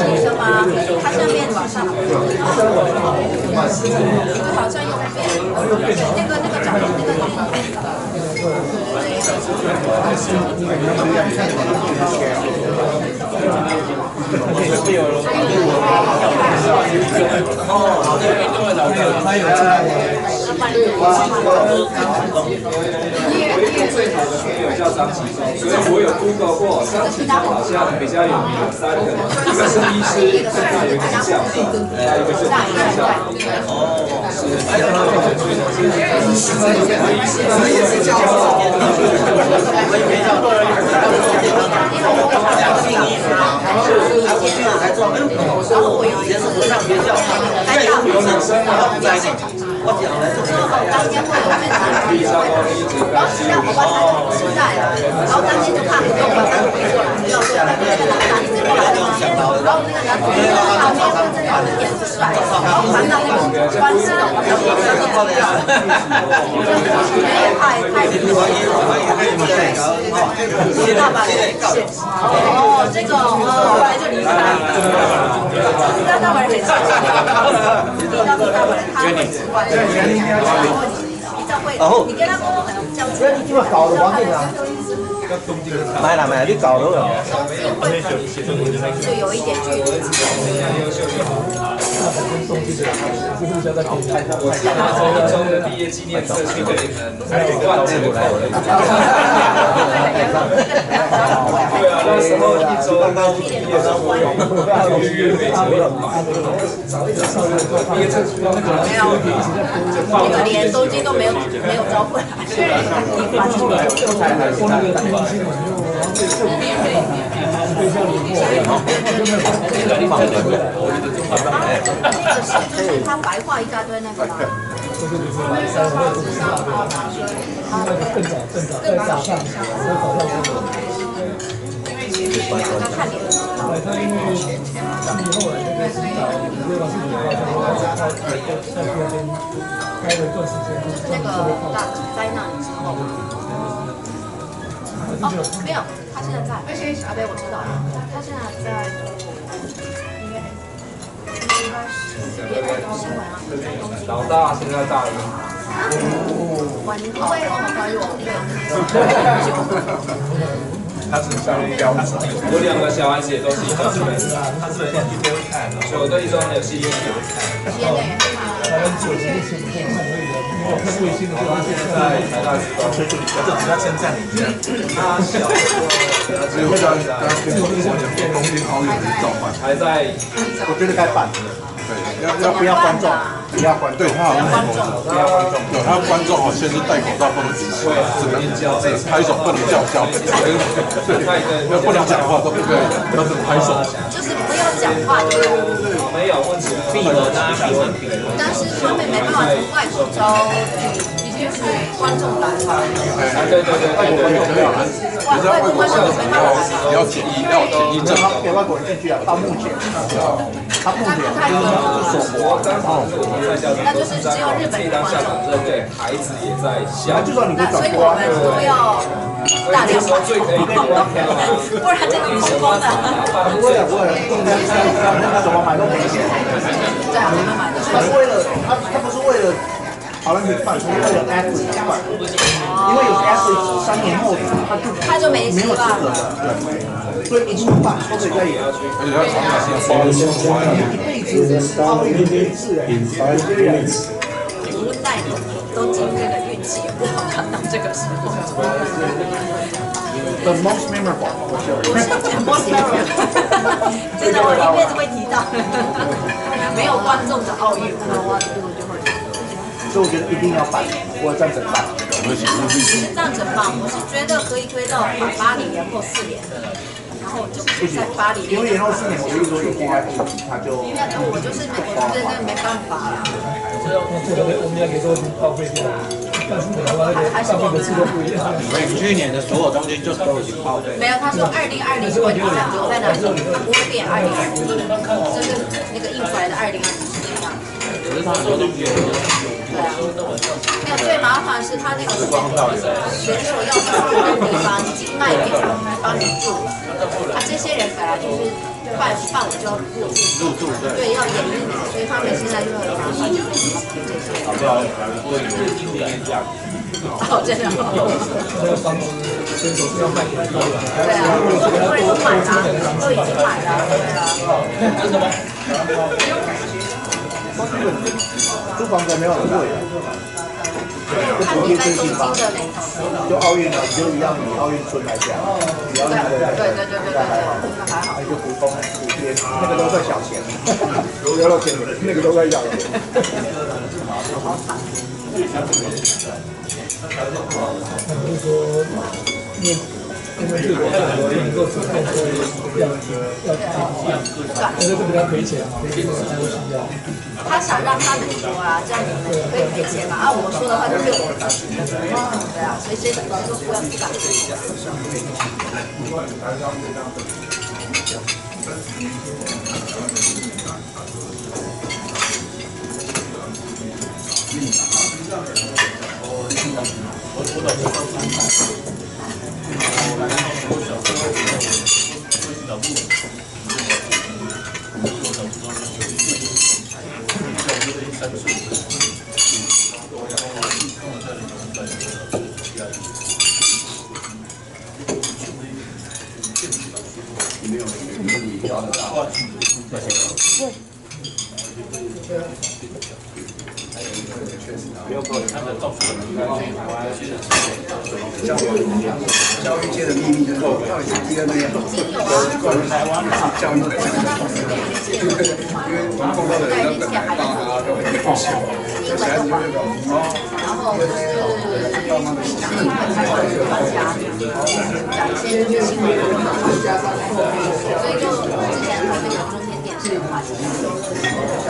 女生吗？它下面往上，好像右边，那个长那个最好的朋友叫张启忠，所以我有 Google 过，张启忠好像比较有名的3个，一个是医师，还有一个是教授，还有一个是学校。然后我有一次来大学生，我讲了，当天会有很大的雨，然后实际上我晚上就不在了，然后当天就怕不动，晚上就回过来，就要说那个男的一直过来了吗？然后那个男的旁边就真的很脸不帅，然后传到那个关系的，我就说这个爆掉了，太大把人哦，这个后来就离开了，知道大把人很帅，知道大把人他会直观。然后你跟他沟通可能这样子。你今晚搞的王店长。买啦，你搞了。就有一点距离。我是拿着一中的毕业纪念册去给你们换这个口的。对啊，那时候1周刚毕业的时候，月费只有毕业证书没有，那个连东京都没有招过来。就是他白话一大堆那个啦。他看脸。就是那个大灾难之后。哦，没有，他现在在。啊，对，我知道，他现在在。应该是别的新闻啊。老大现在大一。哇，你好，发育我他是小标，我2个小孩子也都是他是现在去看，所以我对1中很有信心。在台大职高，这只要先占领一下。他小只有在东京奥运召唤，还在，我觉得该办。对，要不要观众？不要观众。对他好像不要观众。有他观众好像是戴口罩不能举起，只能拍手不能叫嚣，要不能讲话都不可以，要是拍手。就是不要讲话就没有问题，闭门啊，闭门。但是他们没办法从外口招，就是观众来嘛。对，外国观众没办法来。要检疫证，给外国人进去啊，到目前，他目前那就是只有日本人观众。对，孩子也在笑。就说你可以转所以播啊。我们都要大量买，不然这个空空的。不会，怎么买都赔钱。对啊，我们买的。他是为了他不是为了好像办，是为了 athlete 办，因为有 athlete 3年后他就没有资格的，对，所以一定要办，都可以在演。而且要长达一辈子奥运一次哎，有些人无奈都经历了运气，也不好看到这个时候。The most memorable， 不是 most memorable， 真的我一辈子会提到，没有观众的奥运，我就会。所以我觉得一定要办，我赞成办。这样子办，我是觉得可以推到把巴黎延后4年，然后就在巴黎。因为延后4年，我就说有户外普及，他就。我就是真的没办法啦。我们要给多少报废掉？还是我们去年的所有东西就都已经报废。没有，他说2020如果你想留在那里，不会变2021，就是那个印出来的2020是这样。可是他说的对啊，没有最麻烦是他那个选手要住的地方已经卖给帮你住了，这些人本来就是办我就要入住，对，要演绎，所以他们现在就很麻烦，就是这些。哦，真的。那个房子选手是要卖给他的。对啊，因为都买了，都已经买了，对啊。真的吗？租房子没有很贵啊。看你在东京的那种。就奥运啊，你就一样以奥运村来讲，以奥运的那还好，那就普通补贴，那个都算小钱，聊到钱那个都在要钱。就是说，因为这个能够主动说要但是这比较赔钱嘛，赔钱的东西要。他想让他们说啊，这样你们可以赔钱嘛？啊，我说的话就对我自己，对啊，所以这个都不敢。教育界的秘密就是到底是DNA台湾教育的，因为我们碰到的人本来爸妈都很优秀，小孩子就会搞然后就是讲英文才会去大家讲一些就是新闻，所以就之前和那个中天电视的话题，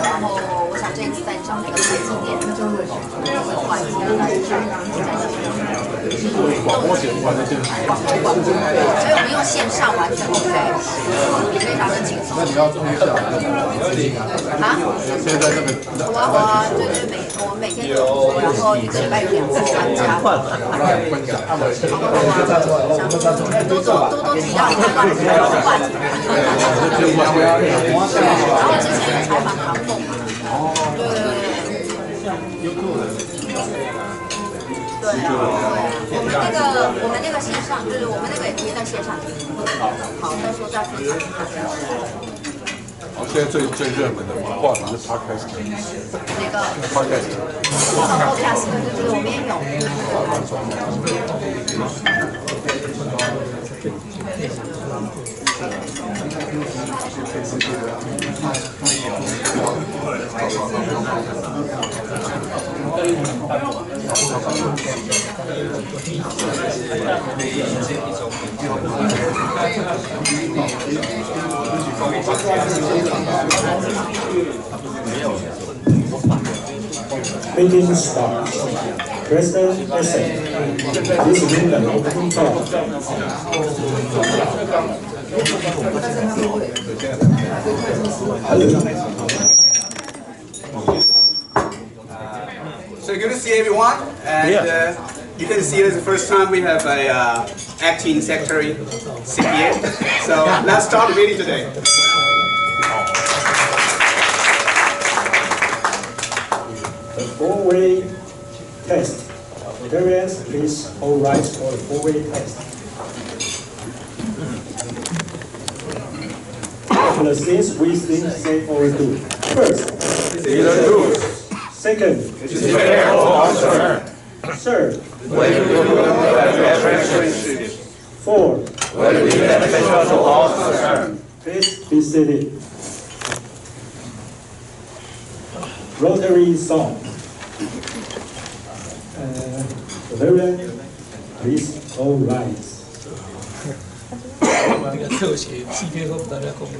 然后我想这一次再找那个台积电的管子来讲，广播节目还是线上？所以我们用线上完全 OK， 非常的轻松。那你要注意一下，啊？现在这个我对，我每天都有做，然后一个礼拜有2次参加。分享，多提到他乱提到的话题。然后之前有采访唐凤嘛，对，我们那个线上，就是我们那个也可以在线上听。好，到时候再分享给大家。好，现在最热门的话题是 podcast。哪个 podcast？ podcast 对，我们也有。Meeting starts. President listen. This is the opening call. So good to see everyone, and you can see it's the first time we have a acting secretary sit here. So let's start the meeting today. The four-way test. Parents, please all rise for the four-way test. The things we think say or do. First, either do. second, prepare for our turn. third, When we do friendship, fourth. will be beneficial to all concerned. Please be seated. Rotary song. Pavilion, please all rise. 那个特写戏片和大家共鸣。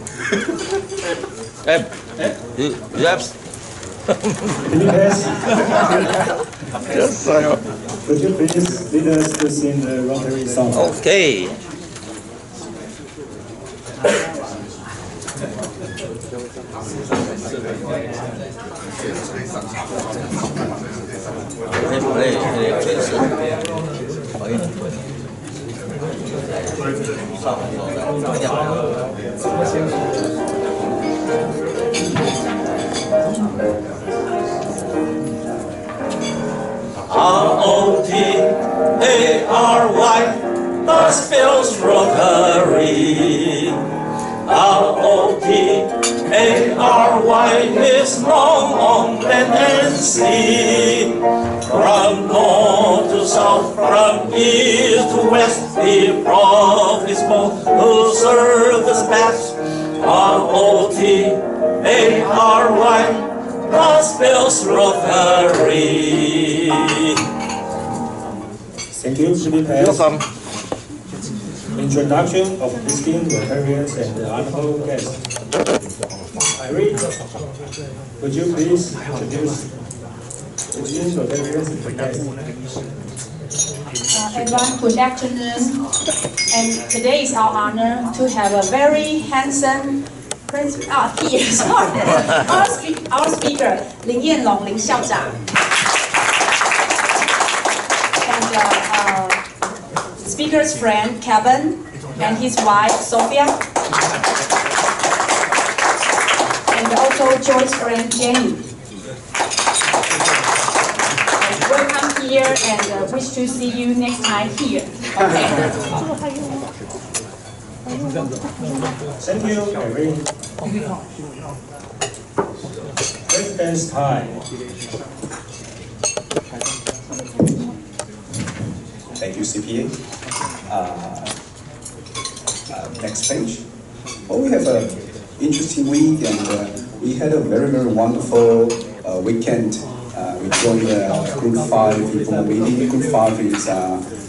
Yes. Could you please lead us to sing the Rotary song? Okay. R-O-T-A-R-Y, Gospel's Rotary. R-O-T-A-R-Y is long on land and sea. From north to south, from east to west, the prophets both who serve the best. R-O-T-A-R-Y, Gospel's Rotary. Thank you, City Pass. Introduction of distinct Rotarians and honorable guests. Irene, would you please introduce the distinct Rotarians and guests? Everyone, good afternoon. And today is our honor to have a very handsome our speaker, Lin隆校长. Speaker's friend Kevin and his wife Sophia, and also Joy's friend Jenny. Welcome here and wish to see you next time here. Okay. Thank you, Irene. Let's dance time. Thank you, CPA. Next page. Well, we have an interesting week, and we had a very, very wonderful weekend. We joined Group 5 informal meeting. Group 5 is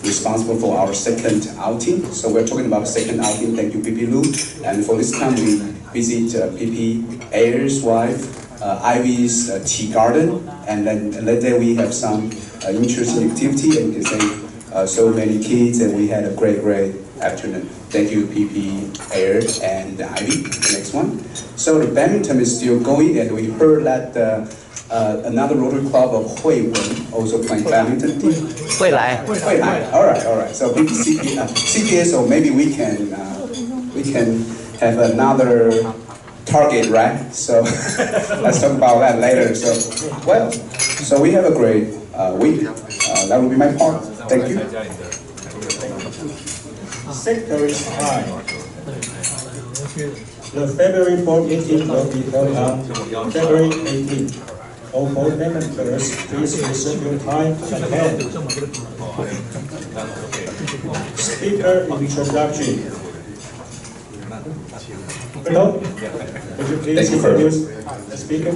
responsible for our second outing. So we're talking about second outing. Thank you, PP Lu. And for this time, we visit PP Ayer's wife, Ivy's tea garden, and then later we have some interesting activity, and you can say so many kids, and we had a great afternoon. Thank you, PP Ayer and Ivy. Next one. So the badminton is still going, and we heard that another Rotary Club of Huiwen also playing badminton team. Huilai. All right. So PP CPA, so maybe we can have another target, right? So let's talk about that later. So we have a great week. That will be my part. Thank you. Secretary's time. The February board meeting will be held on February 18th. All board members, please reserve your time at hand. Speaker introduction. Hello? Would you please introduce the speaker?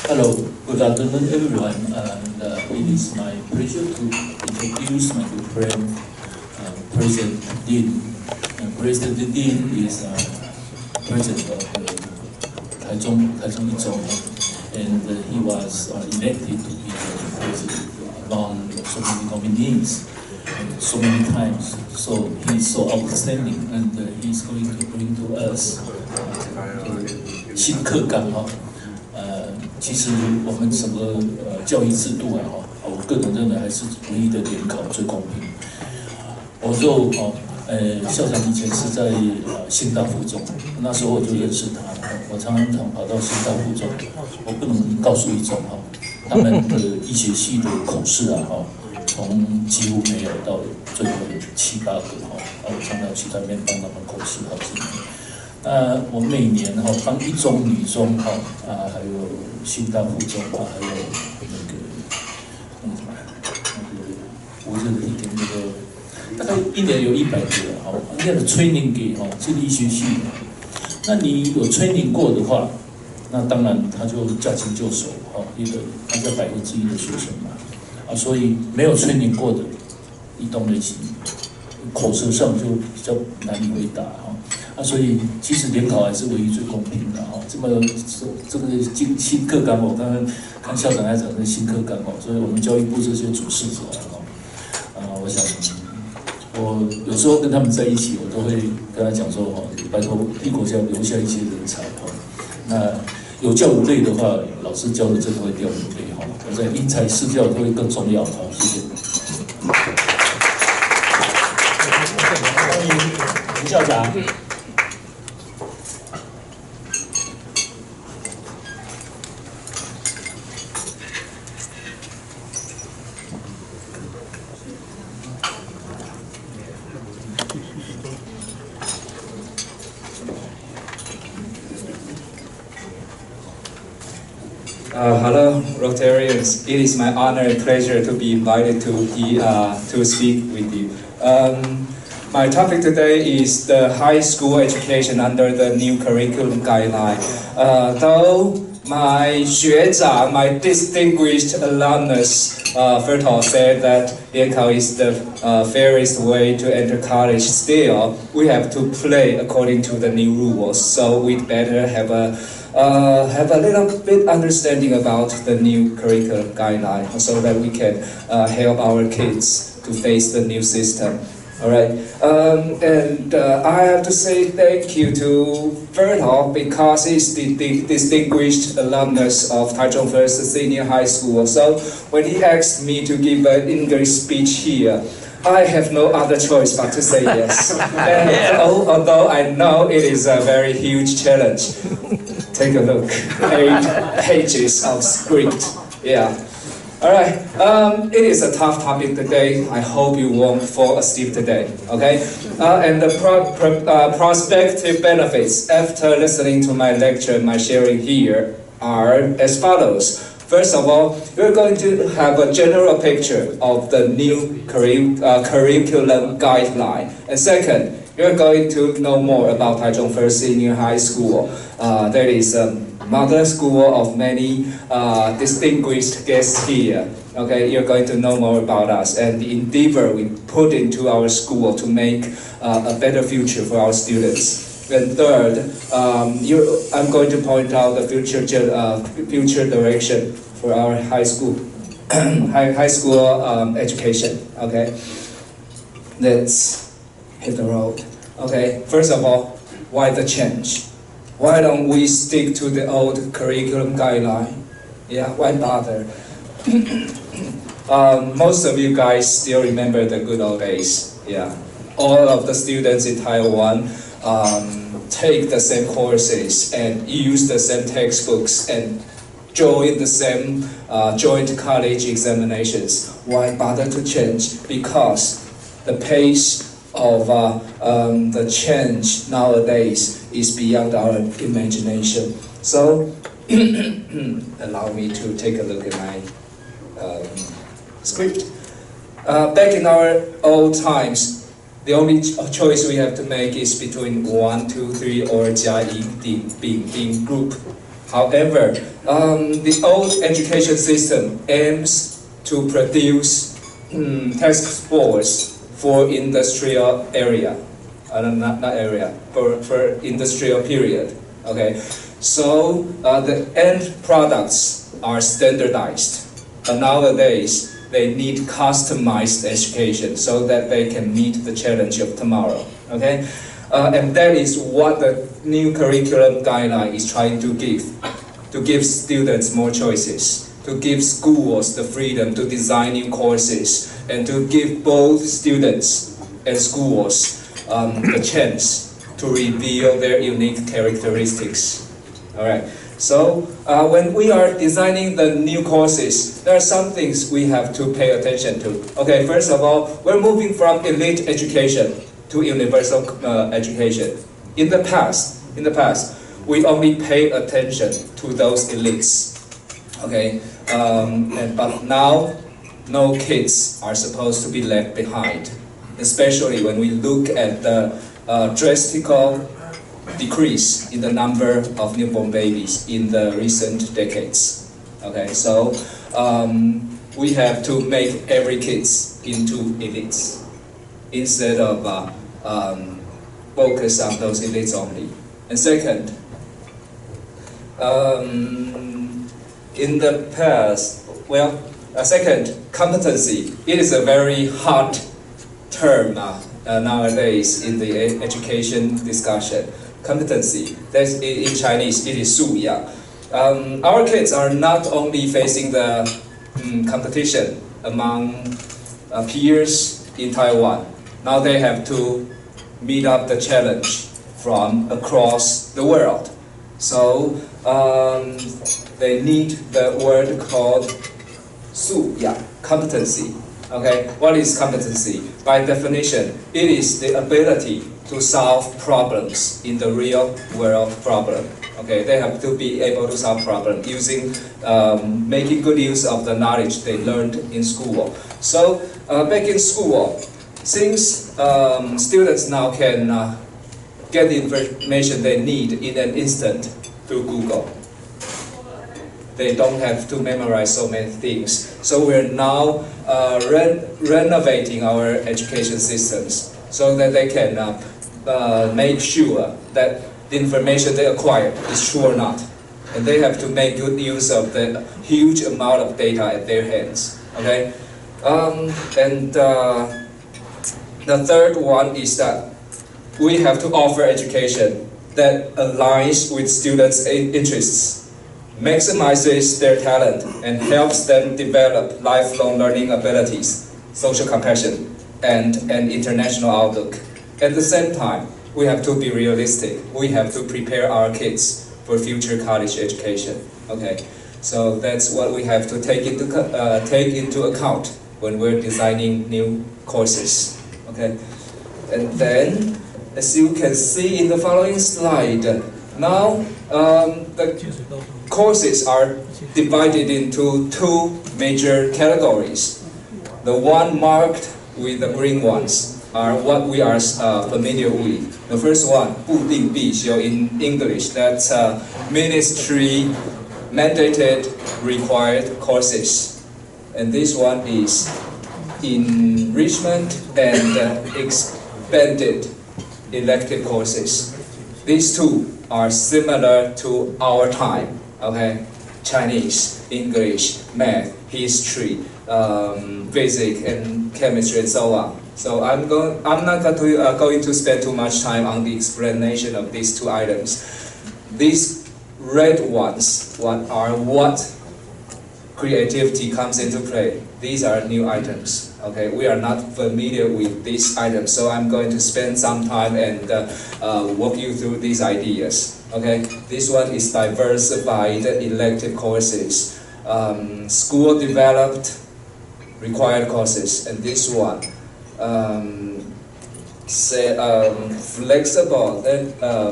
Hello, good afternoon everyone, and it is my pleasure to introduce my good friend, President Dean. President Dean is president of Taichung一中, and he was elected to be the president among so many nominees so many times. So he's so outstanding, and he's going to bring to us 新课纲哈。其实我们整个教育制度我个人认为还是唯一的联考最公平。我就校长以前是在新大附中，那时候我就认识他，我常跑到新大附中，我不能告诉一中他们的医学系的口试从几乎没有到最多有7、8个我常常去那边帮他们口试好几年。我每年帮一中、女中还有新大附中还有我这一点大概一年有100个那样的 training 给这个医学系那你有 training 过的话，那当然他就驾轻就熟一个他在1%的学生嘛所以没有 training 过的，一动类型口舌上就比较难以回答所以其实联考还是唯一最公平的这个新课纲我刚刚看校长在讲的新课纲所以我们教育部这些主事者我想我有时候跟他们在一起，我都会跟他讲说哦，拜托帝国要留下一些人才哦。那有教无类的话，老师教的真的会掉眼泪哈。我在因材施教都会更重要哈。谢谢。欢迎林校长。Hello, Rotarians. It is my honor and pleasure to be invited to speak with you. My topic today is the high school education under the new curriculum guideline. Though my 学长, my distinguished alumnus, first of all, said that Liankao is the fairest way to enter college. Still, we have to play according to the new rules. So we'd better have a little bit understanding about the new curriculum guideline so that we can help our kids to face the new system. All right, I have to say thank you to Bertol because he's the distinguished alumnus of Taichung First Senior High School. So when he asked me to give an English speech here, I have no other choice but to say yes. And although I know it is a very huge challenge. Take a look, 8 pages of script, yeah. Alright, it is a tough topic today. I hope you won't fall asleep today, okay? And the prospective benefits after listening to my lecture, my sharing here are as follows. First of all, we're going to have a general picture of the new curriculum guideline. And second, you're going to know more about Taichung First Senior High School. That is a mother school of many distinguished guests here. Okay, you're going to know more about us and the endeavor we put into our school to make a better future for our students. And third, I'm going to point out the future direction for our high school education. Okay, let's hit the road. Okay, first of all, why the change? Why don't we stick to the old curriculum guideline? Yeah, why bother? Most of you guys still remember the good old days. Yeah, all of the students in Taiwan take the same courses and use the same textbooks and join the same joint college examinations. Why bother to change? Because the pace of the change nowadays is beyond our imagination. So, allow me to take a look at my script. Back in our old times, the only choice we have to make is between 1, 2, 3, or 加一 being group. However, the old education system aims to produce task force for industrial area, for industrial period. Okay, so the end products are standardized, but nowadays they need customized education so that they can meet the challenge of tomorrow. Okay, and that is what the new curriculum guideline is trying to give students more choices, to give schools the freedom to design new courses, and to give both students and schools the chance to reveal their unique characteristics. All right. So when we are designing the new courses, there are some things we have to pay attention to. Okay, first of all, we're moving from elite education to universal education. In the past, we only pay attention to those elites. Okay, but now, no kids are supposed to be left behind, especially when we look at the drastic decrease in the number of newborn babies in the recent decades. Okay, so we have to make every kid into elites instead of focus on those elites only. And second, in the past, second, competency. It is a very hot term nowadays in the education discussion. Competency. That's in Chinese. It is 素养. Our kids are not only facing the competition among peers in Taiwan. Now they have to meet up the challenge from across the world. So they need the word called 素养, competency. Okay, what is competency? By definition, it is the ability to solve problems in the real world problem. Okay, they have to be able to solve problems using, making good use of the knowledge they learned in school. So back in school, since students now can get the information they need in an instant through Google, they don't have to memorize so many things. So we're now renovating our education systems so that they can make sure that the information they acquire is true or not. And they have to make good use of the huge amount of data at their hands. Okay? The third one is that we have to offer education that aligns with students' interests, maximizes their talent, and helps them develop lifelong learning abilities, social compassion, and an international outlook. At the same time, we have to be realistic. We have to prepare our kids for future college education. Okay, so that's what we have to take into account when we're designing new courses. Okay, and then, as you can see in the following slide, now the courses are divided into two major categories. The one marked with the green ones are what we are familiar with. The first one, 固定必修 in English, that's ministry mandated required courses. And this one is enrichment and expanded elective courses. These two are similar to our time, okay? Chinese, English, math, history, physics and chemistry and so on. So I'm not going to spend too much time on the explanation of these two items. These red ones, what creativity comes into play. These are new items. Okay, we are not familiar with these items, so I'm going to spend some time and walk you through these ideas. Okay, this one is diversified elective courses, school developed required courses, and this one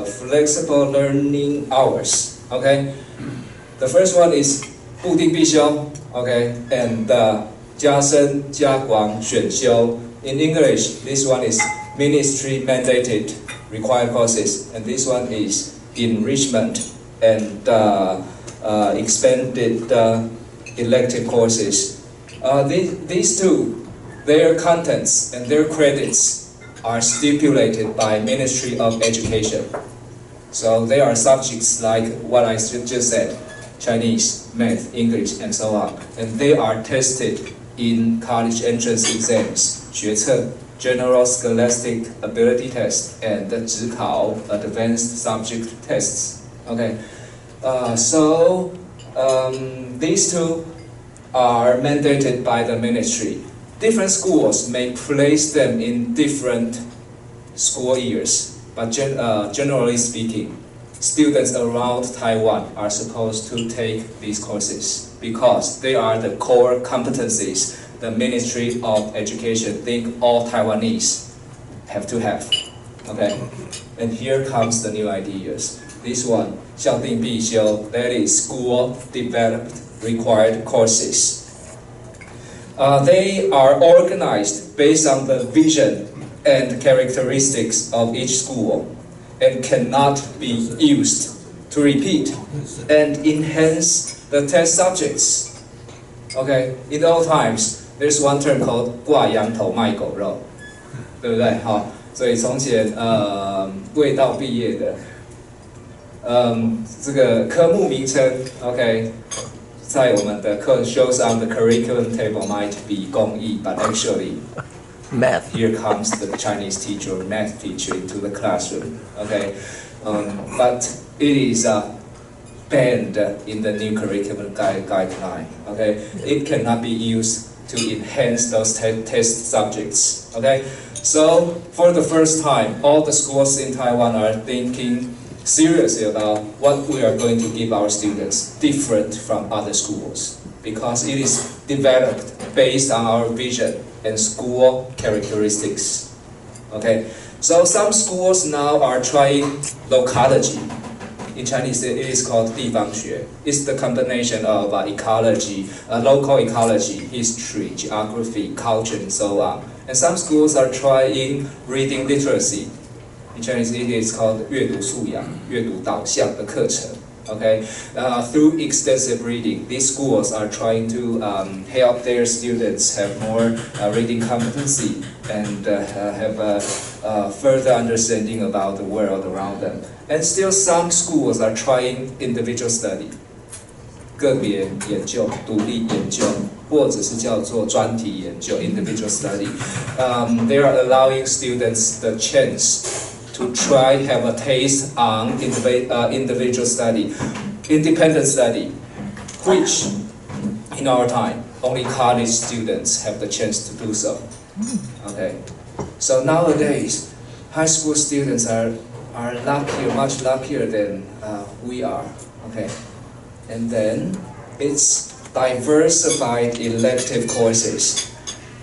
flexible learning hours. Okay, the first one is 固定必修, okay, and 加深加广选修. In English, this one is ministry mandated required courses, and this one is enrichment and expanded elective courses. These two, their contents and their credits are stipulated by Ministry of Education. So they are subjects like what I just said, Chinese, math, English, and so on. And they are tested in college entrance exams, 学测, General Scholastic Ability Test, and 指考, Advanced Subject Tests. Okay, these two are mandated by the ministry. Different schools may place them in different school years, but generally speaking, students around Taiwan are supposed to take these courses because they are the core competencies the Ministry of Education think all Taiwanese have to have. Okay, and here comes the new ideas. This one, 校定必修, that is school developed required courses. They are organized based on the vision and characteristics of each school and cannot be used to repeat and enhance the test subjects. Okay, in the old times, there's one term called 挂羊头卖狗肉，对不对？好，所以从前未到毕业的，这个科目名称 ，OK， 在我们的课 shows on the curriculum table might be 公益 ，but actually math. Here comes the Chinese teacher or math teacher into the classroom. Okay, but it is banned in the new curriculum guideline. Okay, it cannot be used to enhance those test subjects. Okay, so for the first time, all the schools in Taiwan are thinking seriously about what we are going to give our students different from other schools, because it is developed based on our vision and school characteristics. Okay, so some schools now are trying locology. In Chinese, it is called 地方学. It's the combination of ecology, local ecology, history, geography, culture, and so on. And some schools are trying reading literacy. In Chinese, it is called 阅读素养, 阅读导向的课程. Okay, through extensive reading, these schools are trying to help their students have more reading competency and have a further understanding about the world around them. And still, some schools are trying individual study, 个别研究、独立研究，或者是叫做专题研究 （individual study）。They are allowing students the chance to try have a taste on individual study, independent study, which in our time only college students have the chance to do so. Okay, so nowadays high school students are luckier, much luckier than we are. Okay, and then it's diversified elective courses.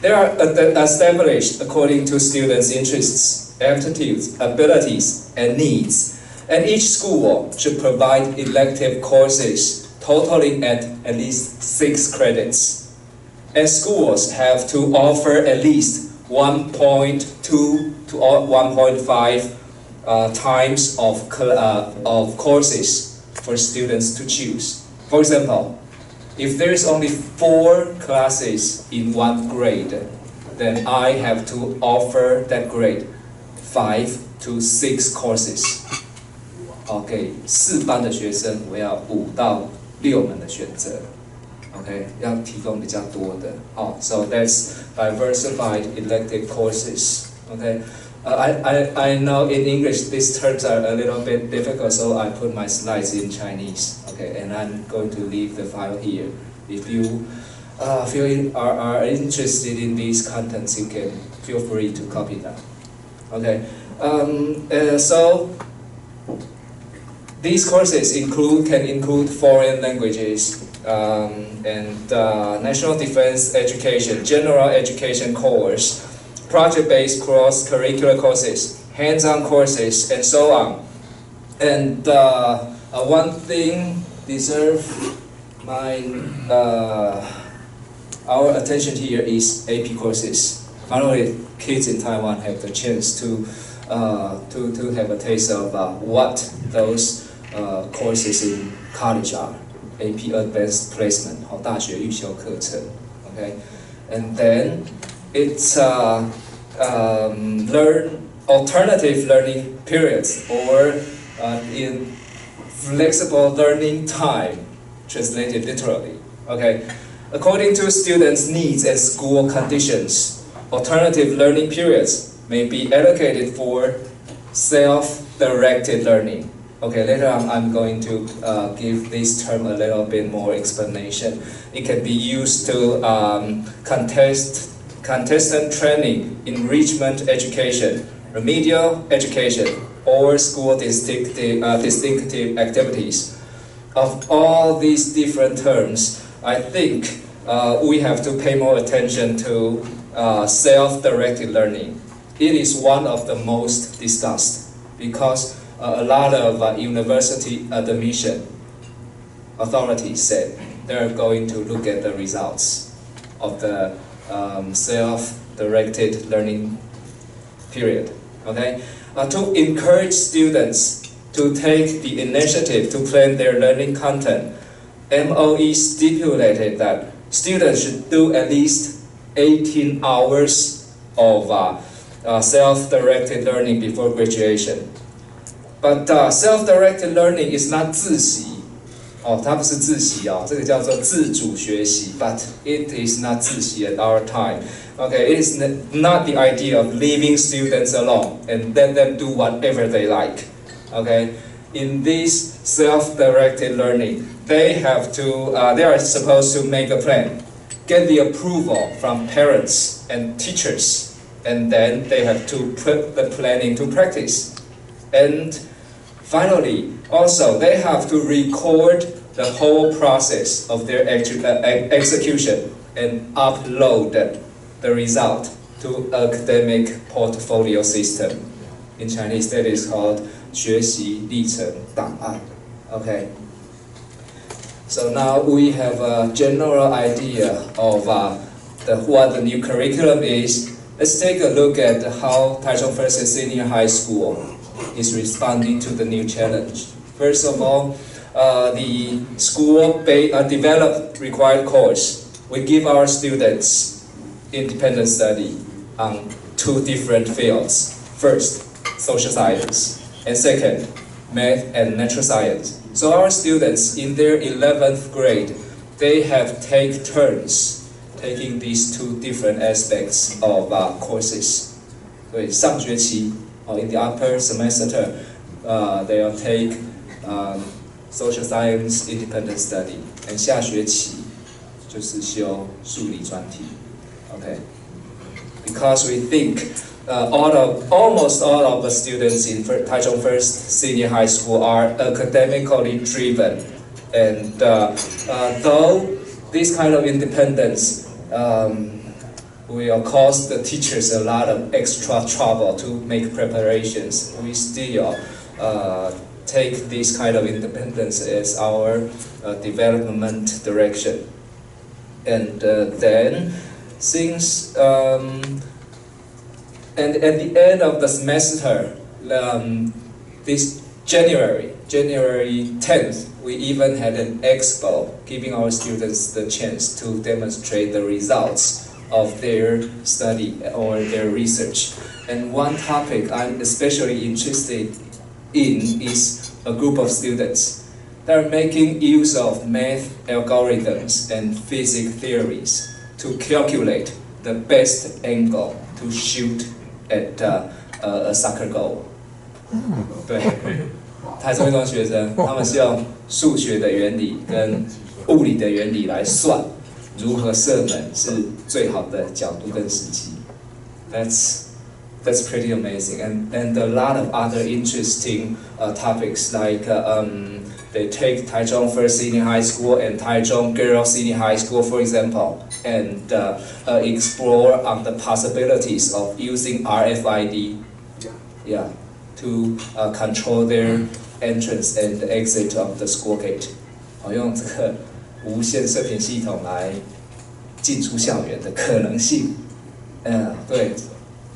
They are established according to students' interests, aptitudes, abilities, and needs. And each school should provide elective courses totaling at least 6 credits. And schools have to offer at least 1.2 to 1.5 times of courses for students to choose. For example, if there is only 4 classes in one grade, then I have to offer that grade 5 to 6 courses. OK, 4班的学生我要5到6门的选择。OK, 要提供比较多的。So that's diversified elective courses. OK, I know in English these terms are a little bit difficult, so I put my slides in Chinese. Okay, and I'm going to leave the file here. If you are interested in these contents, you can feel free to copy them. Okay, so these courses can include foreign languages and national defense education, general education course, project-based cross-curricular courses, hands-on courses, and so on. And one thing deserves our attention here is AP courses. Finally, kids in Taiwan have the chance to have a taste of what those courses in college are. AP Advanced Placement 大学预修课程 okay, and then it's alternative learning periods or in flexible learning time, translated literally. Okay, according to students' needs and school conditions, alternative learning periods may be allocated for self-directed learning. Okay, later on I'm going to give this term a little bit more explanation. It can be used to contestant training, enrichment education, remedial education, or school distinctive activities. Of all these different terms, I think we have to pay more attention to self-directed learning. It is one of the most discussed because a lot of university admission authorities said they're going to look at the results of the self-directed learning period. Okay, to encourage students to take the initiative to plan their learning content, MOE stipulated that students should do at least 18 hours of self-directed learning before graduation. But self-directed learning is not 自习，它不是自习这个叫做自主学习。But it is not 自习 at our time. Okay, it is not the idea of leaving students alone and let them do whatever they like. Okay, in this self-directed learning, they are supposed to make a plan, get the approval from parents and teachers, and then they have to put the plan into practice. And finally, also, they have to record the whole process of their execution and upload the result to academic portfolio system. In Chinese, that is called 学习历程档案. Okay. So now we have a general idea of what the new curriculum is. Let's take a look at how Taichung First Senior High School is responding to the new challenge. First of all, the school developed required course. We give our students independent study on 2 different fields. First, social science, and second, math and natural science. So our students in their 11th grade, they have taken turns taking these 2 different aspects of courses. So in 上学期, or in the upper semester, they'll take social science independent study, and 下学期就是修数理专题. Okay, because we think almost all of the students in Taichung First Senior High School are academically driven, and though this kind of independence will cause the teachers a lot of extra trouble to make preparations, we still take this kind of independence as our development direction. And then, since and at the end of the semester, this January 10th, we even had an expo giving our students the chance to demonstrate the results of their study or their research. And one topic I'm especially interested in is a group of students that are making use of math algorithms and physics theories to calculate the best angle to shoot at a soccer goal. 对，台中一中学生，他们是用数学的原理跟物理的原理来算如何射门是最好的角度跟时机。That's pretty amazing, and a lot of other interesting topics like they take Taichung First Senior High School and Taichung Girls Senior High School, for example, and explore on the possibilities of using RFID, to control their entrance and exit of the school gate. 用这个无线射频系统来进出校园的可能性，对。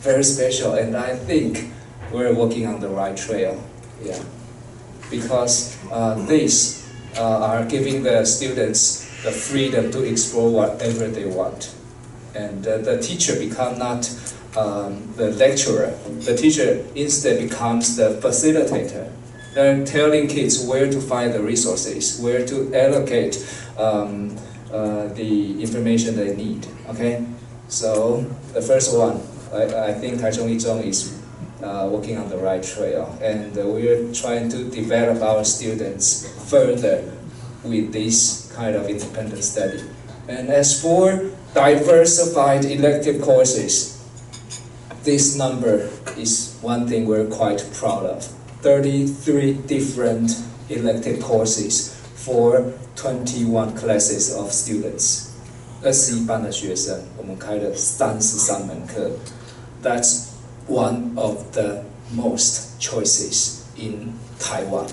Very special, and I think we're walking on the right trail. Yeah, because these are giving the students the freedom to explore whatever they want, and the teacher becomes not the lecturer. The teacher instead becomes the facilitator. They're telling kids where to find the resources, where to allocate the information they need. Okay, so the first one. I think Taichung Yizhong is walking on the right trail, and we're trying to develop our students further with this kind of independent study. And as for diversified elective courses, this number is one thing we're quite proud of. 33 different elective courses for 21 classes of students. 21班的学生，我们开了33门课。That's one of the most choices in Taiwan,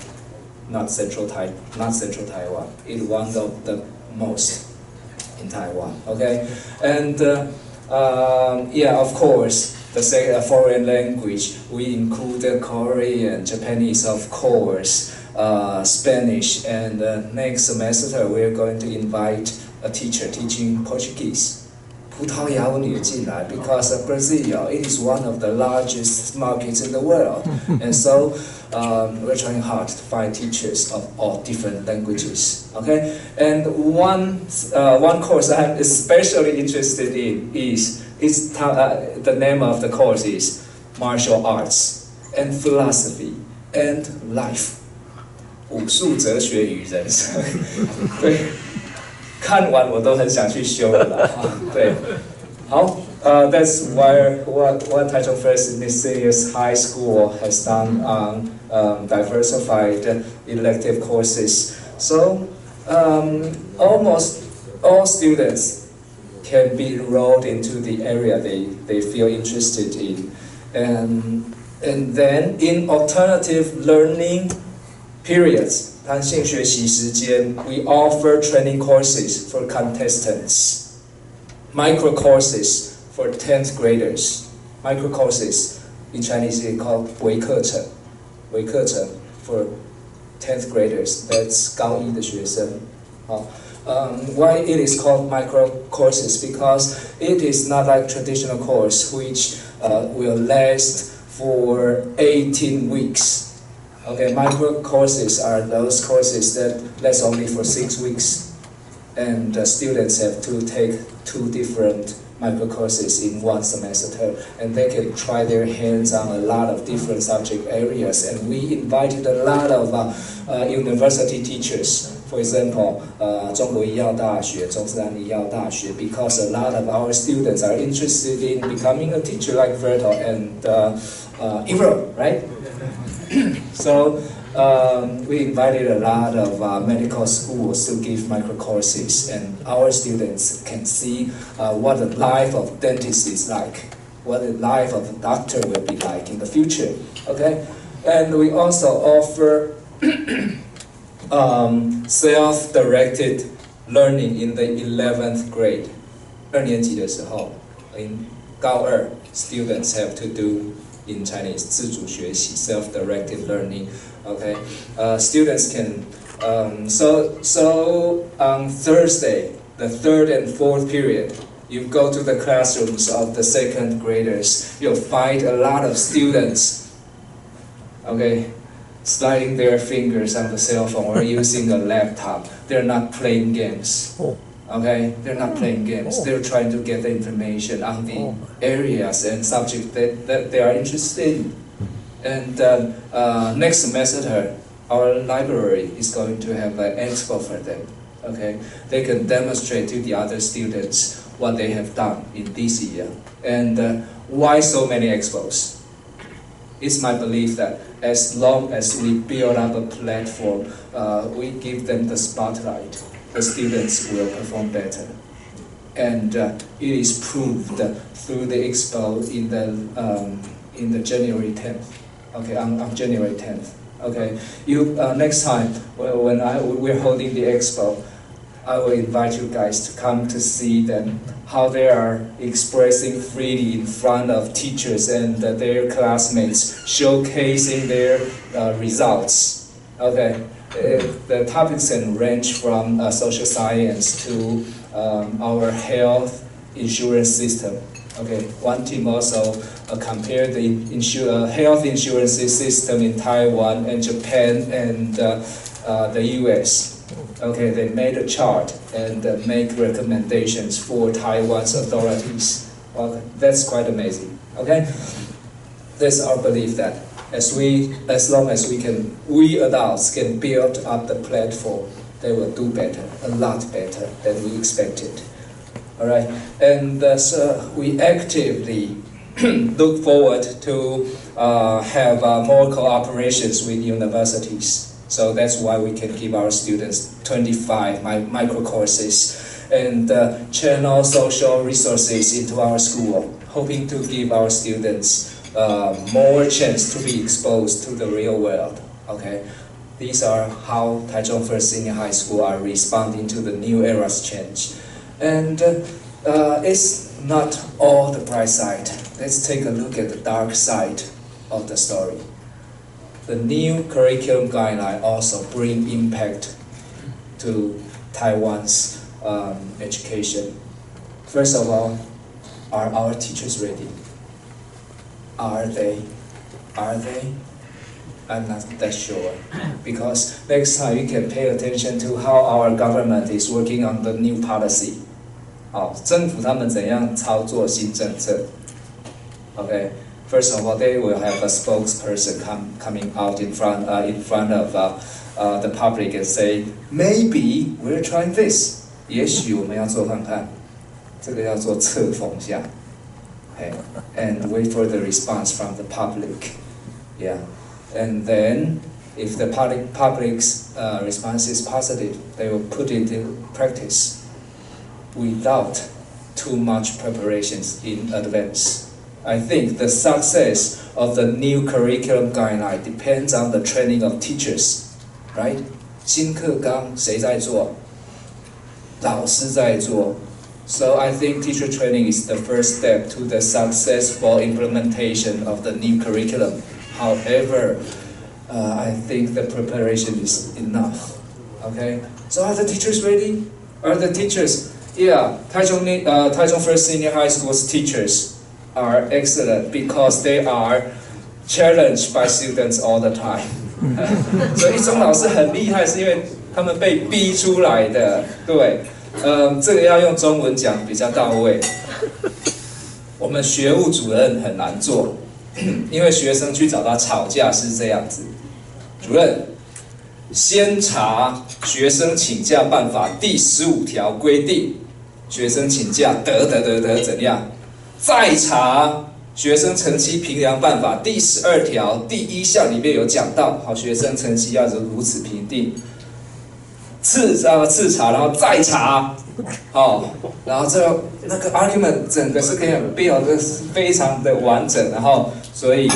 not central Taiwan. It's one of the most in Taiwan. Okay, and of course, the second foreign language we include Korean, Japanese, of course, Spanish, and next semester we're going to invite a teacher teaching Portuguese. 葡萄牙文也进来 because of Brazil, it is one of the largest markets in the world, and so we're trying hard to find teachers of all different languages. Okay, and one course I'm especially interested in is the name of the course is Martial Arts and Philosophy and Life. 武术、哲学与人生，对，看完我都很想去修了啦。对，好，that's what Taichung First Nisei's High School has done on diversified elective courses. So almost all students can be enrolled into the area they feel interested in, and then in alternative learning periods, 弹性学习时间, we offer training courses for contestants, micro courses for 10th graders. Micro courses in Chinese is called 微课程, 微课程 for 10th graders. That's 高一的学生. Why it is called micro courses? Because it is not like traditional course which will last for 18 weeks. Okay, micro courses are those courses that last only for 6 weeks, and students have to take 2 different micro courses in 1 semester, and they can try their hands on a lot of different subject areas. And we invited a lot of university teachers, for example, 中国医药大学、中山医药大学, because a lot of our students are interested in becoming a teacher like Verto and Ivro, right? So we invited a lot of medical schools to give micro courses, and our students can see what the life of dentist is like, what the life of a doctor will be like in the future. Okay, and we also offer self-directed learning in the 11th grade. 2年级的时候, in 高2, students have to do in Chinese 自主学习 self-directed learning. Okay, students can so on Thursday, the 3rd and 4th period, you go to the classrooms of the 2nd graders, you'll find a lot of students, okay, sliding their fingers on the cell phone or using a laptop. They're not playing games. Okay, they're not playing games. They're trying to get the information on the areas and subjects that they are interested in. And next semester, our library is going to have an expo for them. Okay, they can demonstrate to the other students what they have done in this year. And why so many expos? It's my belief that as long as we build up a platform, we give them the spotlight, the students will perform better. And it is proved through the expo in the January 10th. Okay, on January 10th. Okay, next time when we're holding the expo, I will invite you guys to come to see them, how they are expressing freely in front of teachers and their classmates, showcasing their results. Okay, the topics can range from social science to our health insurance system. Okay, one team also compared the health insurance system in Taiwan and Japan and the US. Okay, they made a chart and make recommendations for Taiwan's authorities. Well, that's quite amazing. Okay, that's our belief that as long as we adults can build up the platform, they will do better, a lot better than we expected. All right, and so we actively look forward to have more cooperations with universities. So that's why we can give our students 25 micro courses and channel social resources into our school, hoping to give our students more chance to be exposed to the real world. Okay, these are how Taichung First Senior High School are responding to the new era's change. And it's not all the bright side. Let's take a look at the dark side of the story. The new curriculum guideline also bring impact to Taiwan's education. First of all, are our teachers ready? Are they? I'm not that sure. Because next time you can pay attention to how our government is working on the new policy. 好，政府他们怎样操作新政策 ？OK, first of all, they will have a spokesperson coming out in front of the public and say, maybe we're trying this. 也许我们要做看看，这个要做测风向。Okay, and wait for the response from the public. Yeah, and then if the public's response is positive, they will put it in practice without too much preparations in advance. I think the success of the new curriculum guideline depends on the training of teachers, right? 新课纲谁在做？老师在做。So I think teacher training is the first step to the successful implementation of the new curriculum. However, I think the preparation is enough. Okay, so are the teachers ready? Are the teachers? Yeah, Taichung First Senior High School's teachers are excellent because they are challenged by students all the time. 所以一中老师很厉害，是因为他们被逼出来的。对，这个要用中文讲比较到位。我们学务主任很难做，因为学生去找他吵架是这样子。主任，先查学生请假办法第15条规定，学生请假得怎样？再查学生成绩评量办法第12条第1项里面有讲到，好，学生成绩要如此评定。次查，然后再查，好，然后那个 argument 整个是可以 build 的非常的完整，然后所以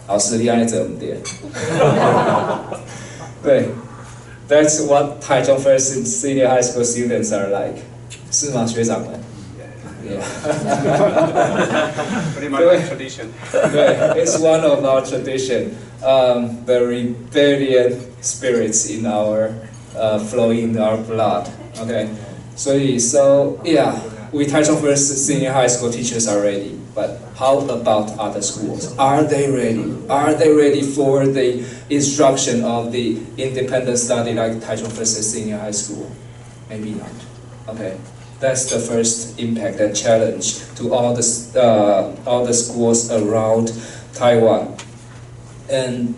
老师厉害在我们点，对 ，That's what Taichung First Senior High School students are like， 是吗，学长们？ Yeah. Pretty much our tradition. 对 ，it's one of our tradition. The rebellion spirits in our flowing in our blood. Okay, so yeah, we Taichung First Senior High School teachers are ready. But how about other schools? Are they ready? Are they ready for the instruction of the independent study like Taichung First Senior High School? Maybe not. Okay. That's the first impact and challenge to all the schools around Taiwan. And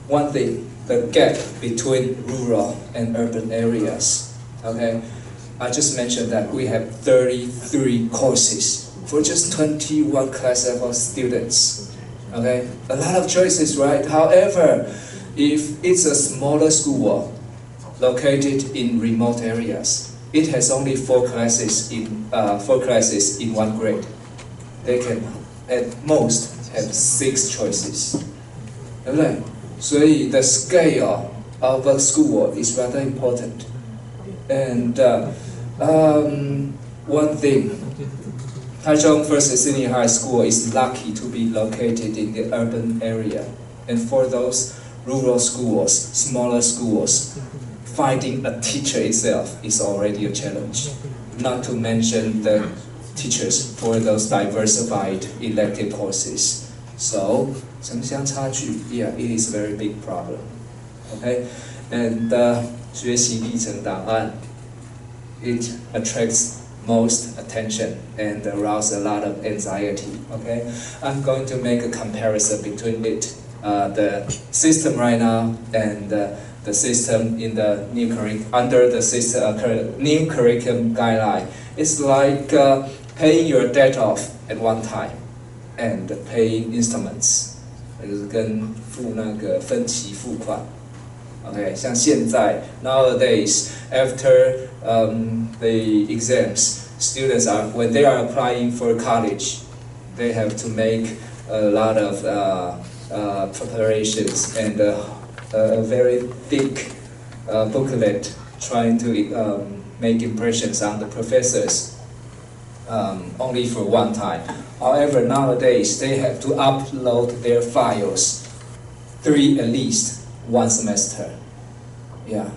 one thing, the gap between rural and urban areas. Okay, I just mentioned that we have 33 courses for just 21 class level students. Okay, a lot of choices, right? However, if it's a smaller school located in remote areas, it has only 4 classes in one grade. They can at most have 6 choices. 对不对？所以 the scale of a school is rather important. And one thing, Taichung First Senior High School is lucky to be located in the urban area. And for those rural schools, smaller schools, finding a teacher itself is already a challenge, not to mention the teachers for those diversified elective courses. So, 城乡差距, yeah, it is a very big problem. Okay, and 学习历程档案, it attracts most attention and arouses a lot of anxiety. Okay, I'm going to make a comparison between it, the system right now and the system in the new under the system, new curriculum guideline. It's like paying your debt off at one time and paying installments. 就是跟付那个分期付款。Okay, 像现在 nowadays after the exams, students when they are applying for college, they have to make a lot of preparations and a very thick booklet trying to make impressions on the professors only for one time. However, nowadays they have to upload their files 3 at least one semester. Yeah,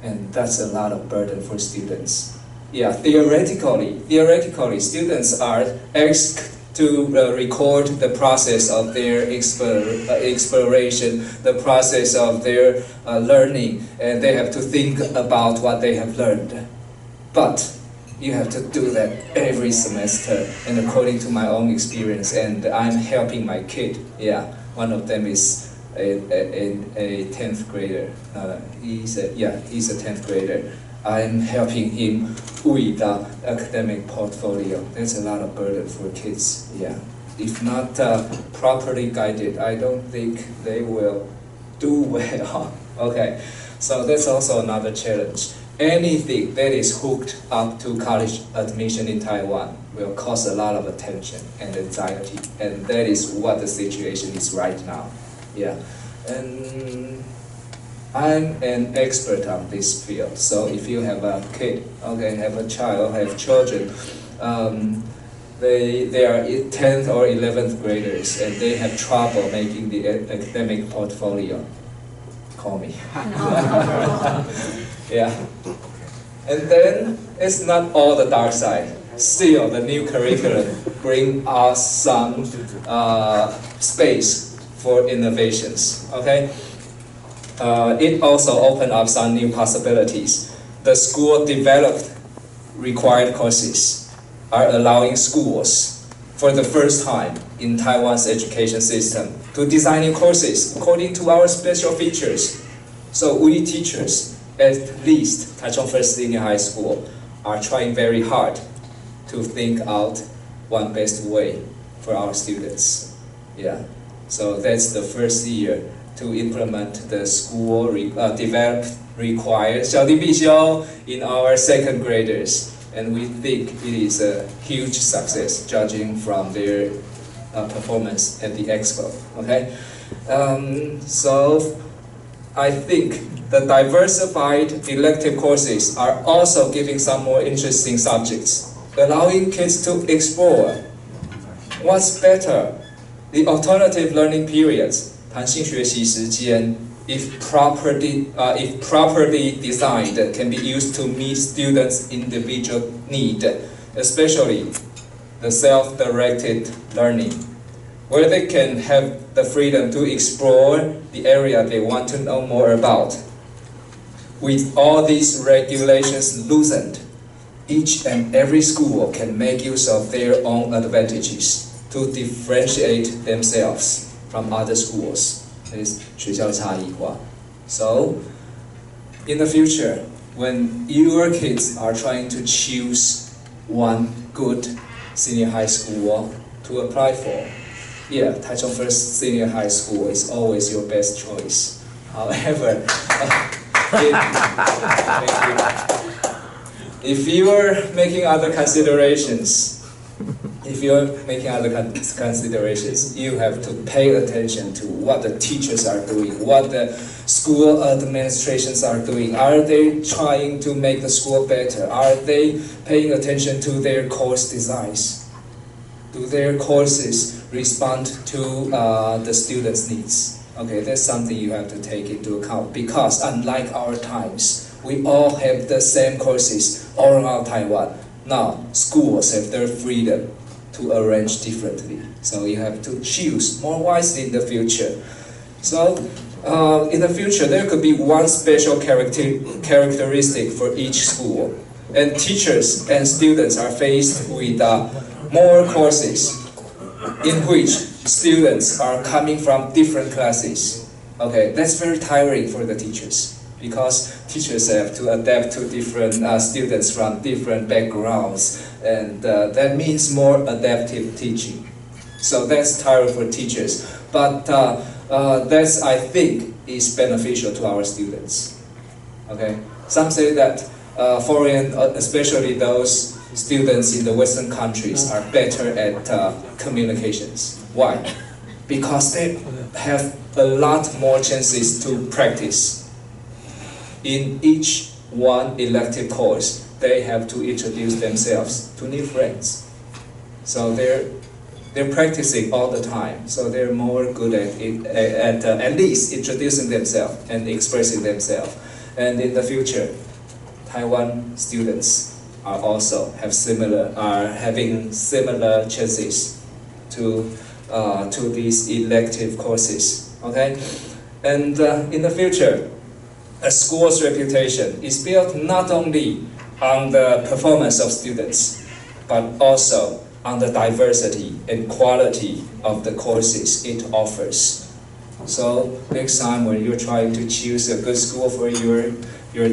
and that's a lot of burden for students. Yeah, theoretically, students are asked to record the process of their exploration, the process of their learning, and they have to think about what they have learned. but you have to do that every semester, and according to my own experience, and I'm helping my kid. Yeah, one of them is a 10th grader. He's a 10th grader. I'm helping him with the academic portfolio. That's a lot of burden for kids. Yeah, if not properly guided, I don't think they will do well. Okay, so that's also another challenge. Anything that is hooked up to college admission in Taiwan will cause a lot of attention and anxiety, and that is what the situation is right now. Yeah, and I'm an expert on this field. So if you have a kid, okay, have a child, have children, they are 10th or 11th graders, and they have trouble making the academic portfolio. Call me. Yeah. And then it's not all the dark side. Still, the new curriculum bring us some space for innovations. Okay. It also opened up some new possibilities. The school developed required courses are allowing schools for the first time in Taiwan's education system to design new courses according to our special features. So we teachers, at least Taichung First Senior High School, are trying very hard to think out one best way for our students. Yeah, so that's the first year to implement the school developed required 小弟必修 in our second graders, and we think it is a huge success judging from their performance at the expo. Okay, so I think the diversified elective courses are also giving some more interesting subjects, allowing kids to explore what's better. The alternative learning periods, 弹性学习时间, if properly designed, can be used to meet students' individual need, especially the self-directed learning, where they can have the freedom to explore the area they want to know more about. With all these regulations loosened, each and every school can make use of their own advantages to differentiate themselves from other schools. So, in the future, when your kids are trying to choose one good senior high school to apply for, yeah, Taichung First Senior High School is always your best choice. However, if you are making other considerations, you have to pay attention to what the teachers are doing, what the school administrations are doing. Are they trying to make the school better? Are they paying attention to their course designs? Do their courses respond to the students' needs? Okay, that's something you have to take into account, because unlike our times, we all have the same courses all around Taiwan. Now, schools have their freedom to arrange differently. So you have to choose more wisely in the future. So in the future, there could be one special characteristic for each school. And teachers and students are faced with more courses in which students are coming from different classes. Okay, that's very tiring for the teachers, because teachers have to adapt to different students from different backgrounds, and that means more adaptive teaching. So that's tiring for teachers, but that's, I think, is beneficial to our students. Okay, some say that foreign, especially those students in the Western countries, are better at communications. Why? Because they have a lot more chances to practice. In each one elective course, they have to introduce themselves to new friends. So they're practicing all the time. So they're more good at least introducing themselves and expressing themselves. And in the future, Taiwan students are also having similar chances to these elective courses. Okay, and in the future, a school's reputation is built not only on the performance of students, but also on the diversity and quality of the courses it offers. So next time when you're trying to choose a good school for your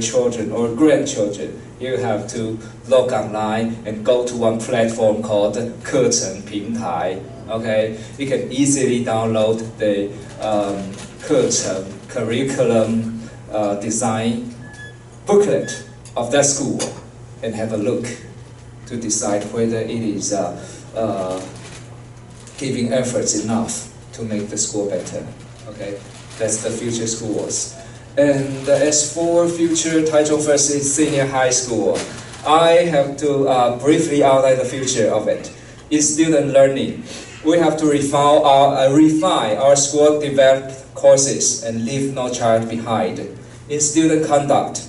children or grandchildren, you have to look online and go to one platform called 课程平台. Okay, you can easily download the 课程 curriculum design booklet of that school and have a look to decide whether it is giving efforts enough to make the school better. Okay, that's the future schools. And as for future Taichung First Senior High School, I have to briefly outline the future of it. In student learning, we have to refine our school-developed courses and leave no child behind. In student conduct,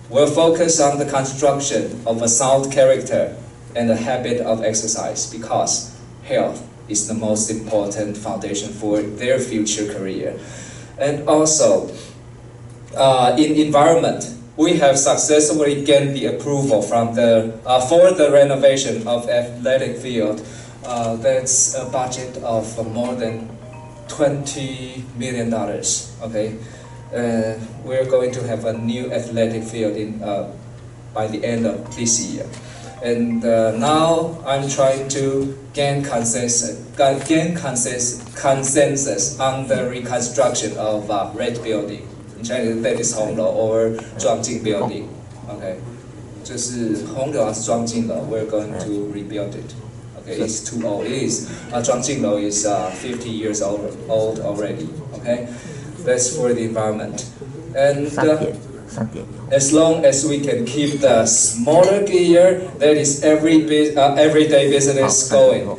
we'll focus on the construction of a sound character and a habit of exercise because health is the most important foundation for their future career. And also, in environment, we have successfully gained the approval from for the renovation of athletic field. That's a budget of more than $20 million. Okay, we're going to have a new athletic field by the end of this year. And now I'm trying to gain consensus on the reconstruction of red building. In Chinese, that is 红楼 or 庄敬 building. Okay, 就是红楼 是庄敬楼. We're going to rebuild it. Okay, it's too old. It is 庄敬楼 is 50 years old already. Okay, that's for the environment. And as long as we can keep the smaller gear, that is everyday business going,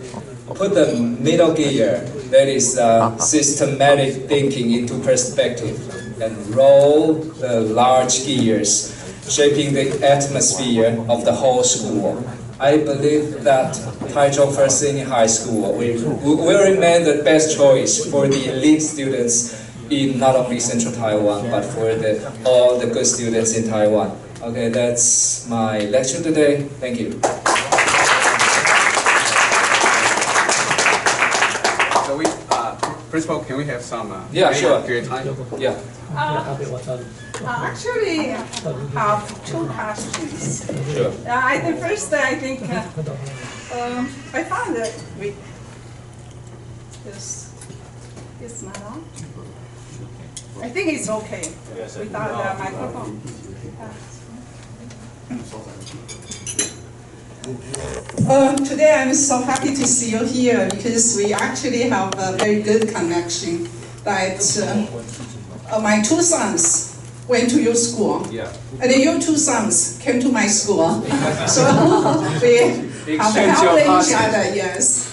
put the middle gear, that is systematic thinking into perspective, and roll the large gears, shaping the atmosphere of the whole school. I believe that Taichung First Senior High School will remain the best choice for the elite students in not only Central Taiwan, but for all the good students in Taiwan. Okay, that's my lecture today. Thank you. So Principal, can we have some sure. period time? Yeah. Actually, have two questions. Sure. I think I found that this not on. I think it's okay without the microphone. Today I'm so happy to see you here because we actually have a very good connection. That my two sons went to your school, and your two sons came to my school. So we have helped each other. Yes.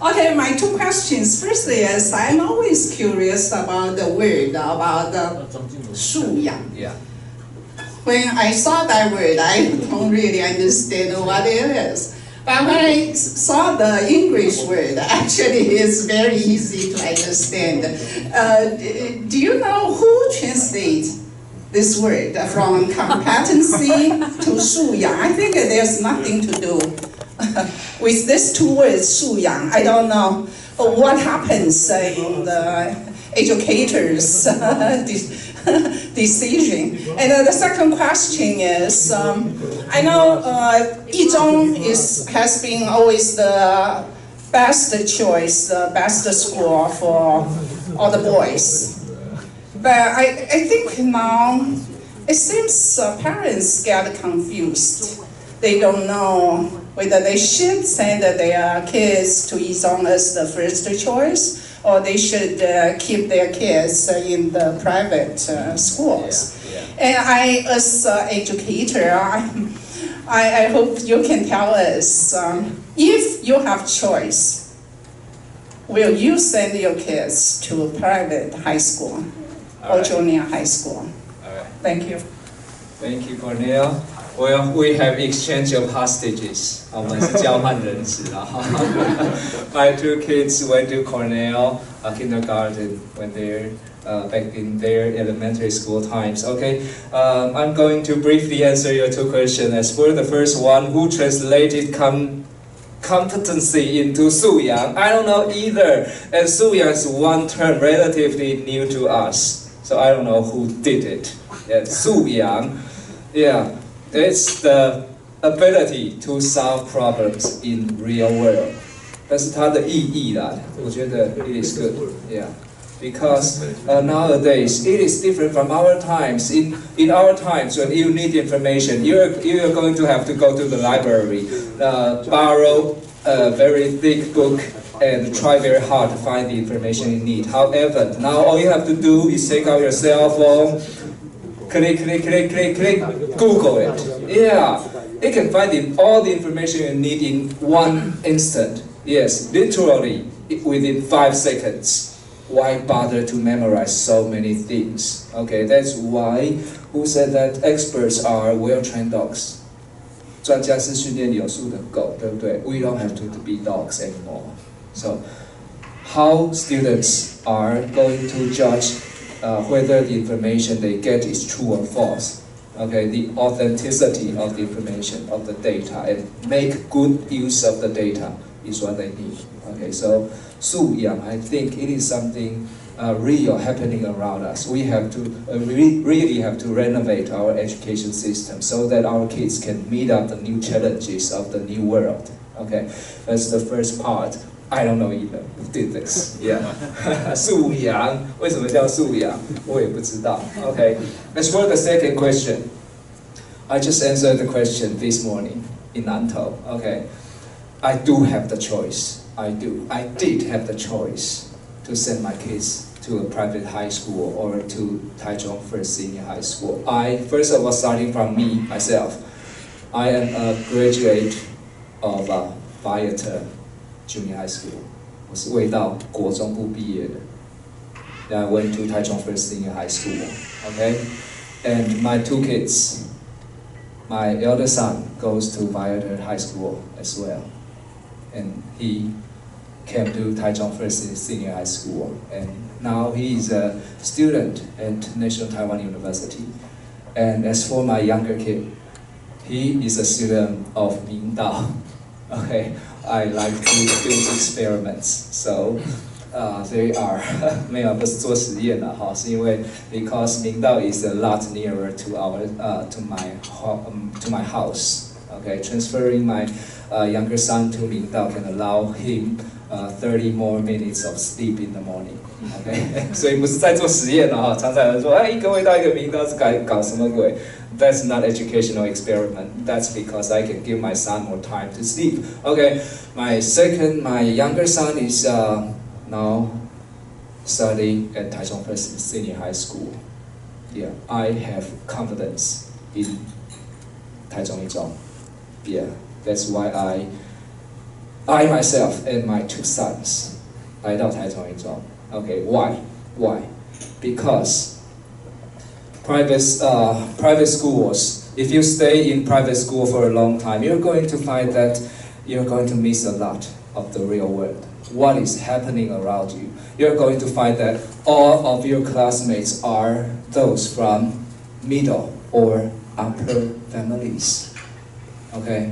Okay, my two questions. Firstly is I'm always curious about the word about the 素养. Yeah. When I saw that word, I don't really understand what it is. But when I saw the English word, actually it's very easy to understand. Do you know who translates this word from competency to 素养? I think there's nothing to do with these two words, 素养. I don't know what happens in the educators' decision. And the second question is, I know Yizhong has been always the best choice, the best school for all the boys. But I think now it seems parents get confused. They don't know whether they should send their kids to Yizhong as the first choice, or they should keep their kids in the private schools. And I, as an educator, I hope you can tell us, if you have choice, will you send your kids to a private high school or junior high school? Thank you. Thank you, Cornell. Well, we have exchange of hostages. 我们是交换人质啊。My two kids went to Cornell kindergarten when they're back in their elementary school times. Okay, I'm going to briefly answer your two questions. As for the first one, who translated competency into 素养? I don't know either. And 素养 is one term relatively new to us, so I don't know who did it. Yeah, 素养, yeah, it's the ability to solve problems in real world. 但是它的意义啦，我觉得 it is good. Yeah. Because nowadays it is different from our times. In our times, when you need information, you are going to have to go to the library, borrow a very thick book, and try very hard to find the information you need. However, now all you have to do is take out your cell phone, click, Google it. Yeah, it can find all the information you need in one instant. Yes, literally within 5 seconds. Why bother to memorize so many things? Okay, that's why who said that experts are well-trained dogs. 专家是训练有素的狗，对不对？ We don't have to be dogs anymore. So, how students are going to judge whether the information they get is true or false? Okay, the authenticity of the information, of the data, and make good use of the data is what they need. Okay, so 素养, I think it is something real happening around us. We have to really have to renovate our education system so that our kids can meet up the new challenges of the new world. Okay, that's the first part. I don't know either who did this. Yeah, 素养, 为什么叫素养? 我也不知道. Okay, as for the second question, I just answered the question this morning in Nantou. Okay, I do have the choice. I did have the choice to send my kids to a private high school or to Taichung First Senior High School. First of all, starting from myself, I am a graduate of Viator Junior High School. 我是卫道国中部毕业的. Then I went to Taichung First Senior High School. Okay, and my two kids, my elder son goes to Viator High School as well. And he came to Taichung First Senior High School, and now he is a student at National Taiwan University. And as for my younger kid, he is a student of Mingdao. Okay, I like to do experiments, so they are 没有不是做实验了哈，是因为 because Mingdao is a lot nearer to my house. Okay, transferring my younger son to Mingdao can allow him 30 more minutes of sleep in the morning. Okay, 所以不是在做实验了哈，常常有人说，哎，一个味道一个Mingdao是搞什么鬼？ That's not educational experiment. That's because I can give my son more time to sleep. Okay, my younger son is now studying at Taichung First Senior High School. Yeah, I have confidence in Taichung Ijong. Yeah, that's why I myself and my two sons 来到台中一中. Okay, why? Because private schools, if you stay in private school for a long time, you're going to find that you're going to miss a lot of the real world. What is happening around you? You're going to find that all of your classmates are those from middle or upper families. Okay,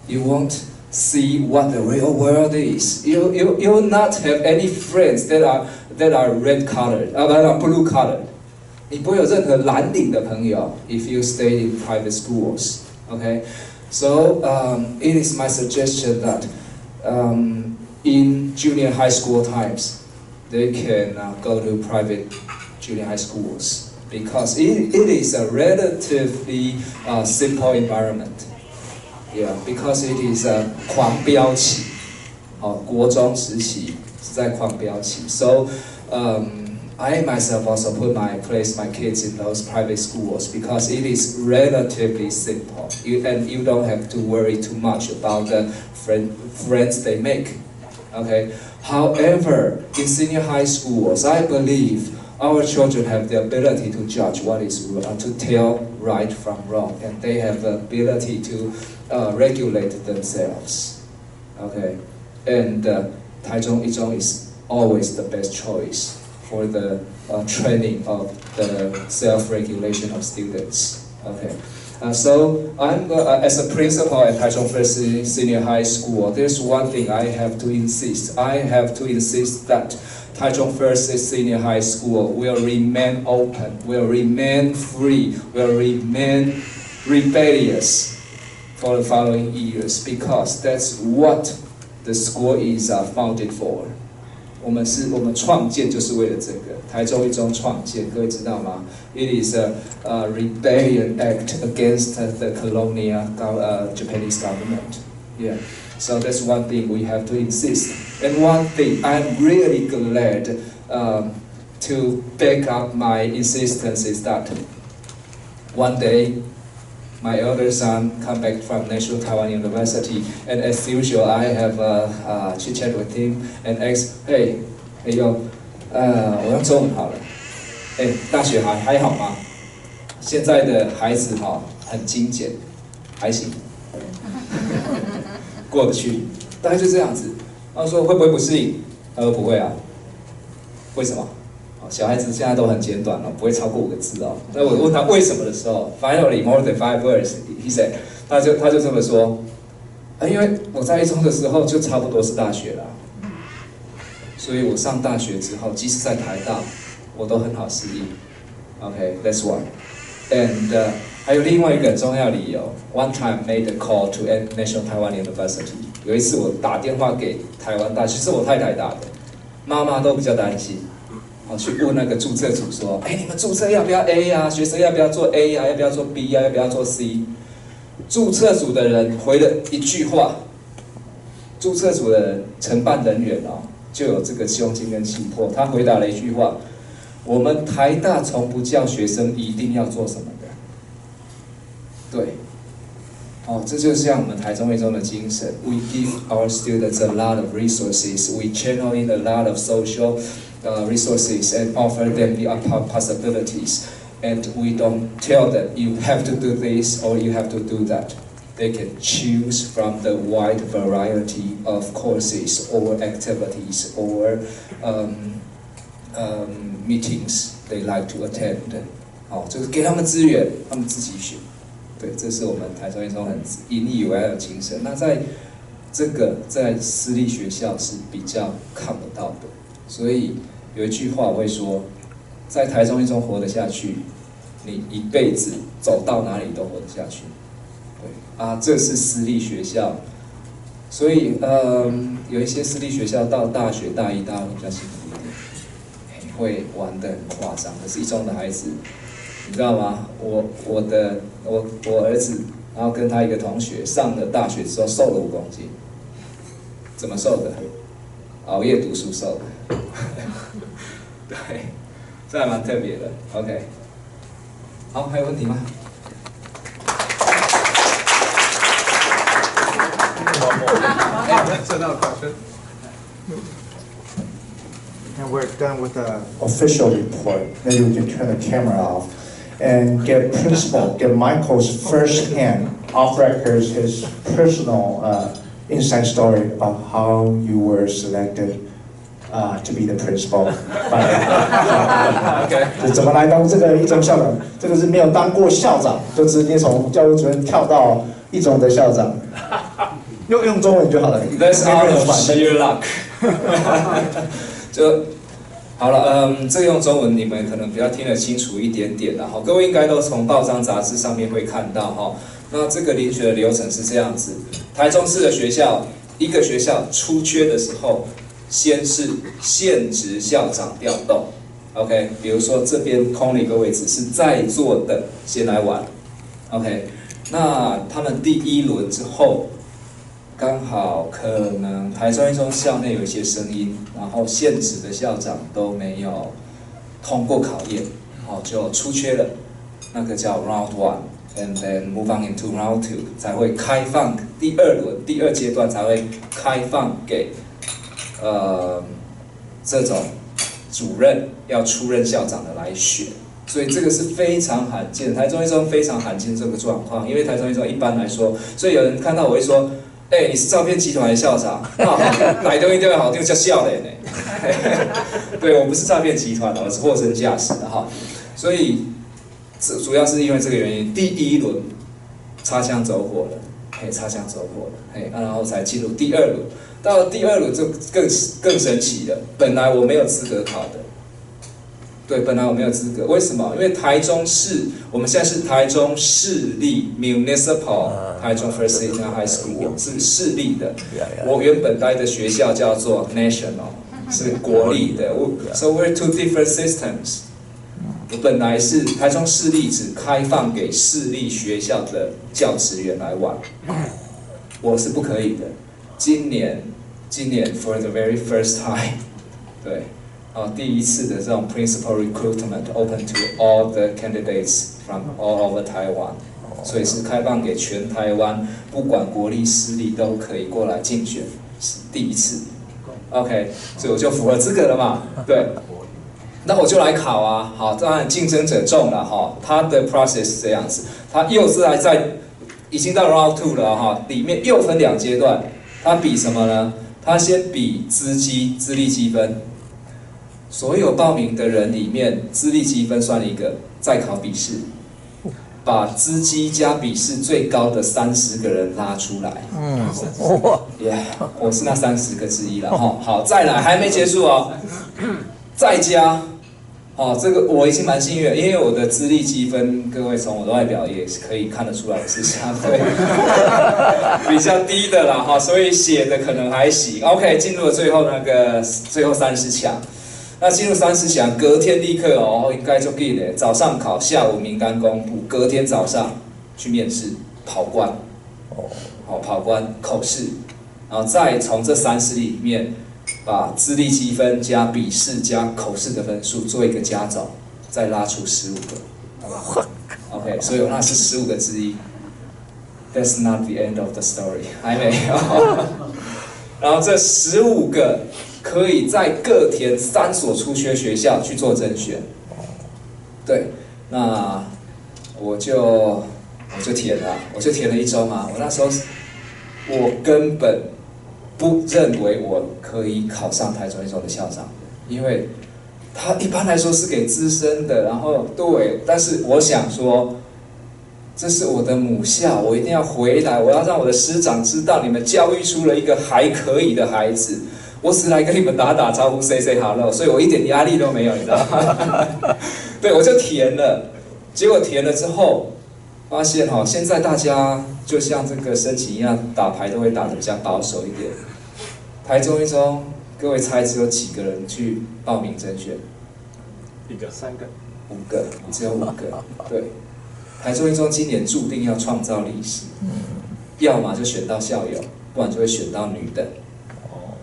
you won't see what the real world is. You will not have any friends that are red colored, blue colored. 你不会有任何蓝领的朋友 if you stay in private schools. Okay, so it is my suggestion that in junior high school times, they can go to private junior high schools because it is a relatively simple environment. Yeah, because it is 狂飙期，国中时期是在狂飙期。So I myself also place my kids in those private schools because it is relatively simple, and you don't have to worry too much about the friends they make. Okay. However, in senior high schools, I believe our children have the ability to judge what is to tell right from wrong, and they have the ability to regulate themselves. Okay, and Taichung Ijong is always the best choice for the training of the self-regulation of students. Okay. So I'm as a principal at Taichung First Senior High School. There's one thing I have to insist. I have to insist that Taichung First Senior High School will remain open, will remain free, will remain rebellious for the following years, because that's what the school is founded for. 我们创建就是为了这个，台中一中创建，各位知道吗 ？It is a rebellion act against the colonial Japanese government. Yeah, so that's one thing we have to insist. And one thing I'm really glad to back up my insistence is that one day my elder son come back from National Taiwan University, and as usual, I have chit chat with him and ask, hey, 我用中文好了，大学还好吗？现在的孩子很精简，还行，过得去，大概就这样子。他说会不会不适应？他说不会啊，为什么？小孩子现在都很简短了，不会超过5个字哦。那我问他为什么的时候 ，finally more than 5 words, he said， 他就这么说，因为我在一中的时候就差不多是大学了，所以我上大学之后，即使在台大，我都很好适应。Okay, that's one. And 还有另外一个很重要的理由 ，one time made a call to National Taiwan University。有一次我打电话给台湾大学，是我太太打的，妈妈都比较担心。去问那个注册组说，你们注册要不要 A 啊？学生要不要做 A 啊？要不要做 B 啊？要不要做 C？ 注册组的人回了一句话，注册组的人承办人员就有这个胸襟跟气魄，他回答了一句话：我们台大从不叫学生一定要做什么的。对，这就像我们台中一中的精神。We give our students a lot of resources. We channel in a lot of social resources and offer them the possibilities. And we don't tell them you have to do this or you have to do that. They can choose from the wide variety of courses or activities or meetings they like to attend. 就是给他们资源，他们自己选。对，这是我们台中一中很引以为傲的精神。那在私立学校是比较看不到的。所以有一句话我会说，在台中一中活得下去，你一辈子走到哪里都活得下去。对这是私立学校，所以有一些私立学校到大学大一、大二比较辛苦一点，会玩得很夸张。可是一中的孩子，你知道吗？我儿子，然后跟他一个同学上了大学之后瘦了5公斤，怎么瘦的？熬夜读书瘦的。对，这还蛮特别的。OK， 好，还有问题吗？ And we're done with the official report. Maybe we can turn the camera off and get principal, get Michael's first-hand, off-record, his personal inside story about how you were selected to be the principal. 怎么来当这个一中校长？这个是没有当过校长，就直接从教务主任跳到一中的校长。用中文就好了。That's out of sheer luck 就好了，这个用中文你们可能比较听得清楚一点点啦，各位应该都从报章杂志上面会看到哈。那这个遴选的流程是这样子：台中市的学校，一个学校出缺的时候，先是现职校长调动 ，OK， 比如说这边空了一个位置，是在座的先来玩 ，OK， 那他们第一轮之后。 刚好可能台中一中校内有一些声音，然后现职的校长都没有通过考验，就出缺了，那个叫 Round 1，and then move on into Round 2， 才会开放第二轮，第二阶段才会开放给这种主任要出任校长的来选，所以这个是非常罕见，台中一中非常罕见这个状况，因为台中一中一般来说，所以有人看到我会说。你是照片集团的校长，哪东一定要好听叫笑脸呢？对，我不是诈骗集团的，我是货真价实的哈。所以主要是因为这个原因，第1轮擦枪走火了，擦枪走火了，然后才进入第2轮。到了第2轮就更神奇了，本来我没有资格考的。对，本来我没有资格，为什么？因为台中市，我们现在是台中市立 municipal 台中 First International High School 是市立的，我原本待的学校叫做 national 是国立的，so we're two different systems。我本来是台中市立只开放给市立学校的教职员来玩，我是不可以的。今年 for the very first time， 对。第1次的这种 principal recruitment open to all the candidates from all over Taiwan， 所以是开放给全台湾，不管国立私立都可以过来竞选，是第1次。OK， 所以我就符合资格了嘛？对，那我就来考啊。好，当然竞争者众了哈。他的 process 是这样子，他又是已经到 round 2了哈，里面又分2阶段。他比什么呢？他先比资历积分。所有报名的人里面，资历积分算一个，再考笔试，把资积加笔试最高的30个人拉出来。我是那30个之一了哈。好，再来，还没结束哦，再加，这个我已经蛮幸运了，因为我的资历积分，各位从我的外表也是可以看得出来是相对比较低的啦哈，所以写的可能还行。OK， 进入了最后30强。那进入30强，隔天立刻应该就记得，早上考，下午名单公布，隔天早上去面试，跑关，跑关口试，然后再从这30里面把资历积分加笔试加口试的分数做一个加总，再拉出15个。OK， 所以那是15个之一。That's not the end of the story， 还没有。然后这15个。可以在各填3所出缺学校去做甄选，对，那我就填了，我填了1周嘛。我那时候我根本不认为我可以考上台中一中的校长，因为他一般来说是给资深的，然后对，但是我想说，这是我的母校，我一定要回来，我要让我的师长知道你们教育出了一个还可以的孩子。我只来跟你们打招呼 ，say hello， 所以我一点压力都没有，你知道吗？对，我就填了，结果填了之后，发现现在大家就像这个申请一样，打牌都会打得比较保守一点。台中一中，各位猜只有几个人去报名甄选？1个、3个、5个，只有5个。对，台中一中今年注定要创造历史，要么就选到校友，不然就会选到女的。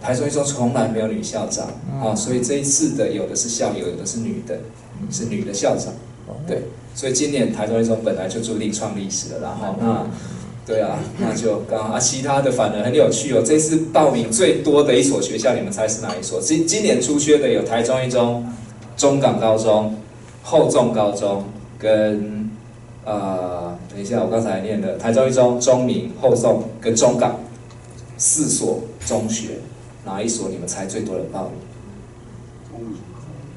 台中一中从来没有女校长，所以这一次的有的是校友，有的是女的，是女的校长，对，所以今年台中一中本来就注定创历史了，然后对啊，那就其他的反而很有趣哦。这次报名最多的一所学校，你们猜是哪一所？今年出缺的有台中一中、中港高中、厚重高中跟等一下我刚才念的台中一中、中明、厚重跟中港4所中学。哪一所你们猜最多人报名？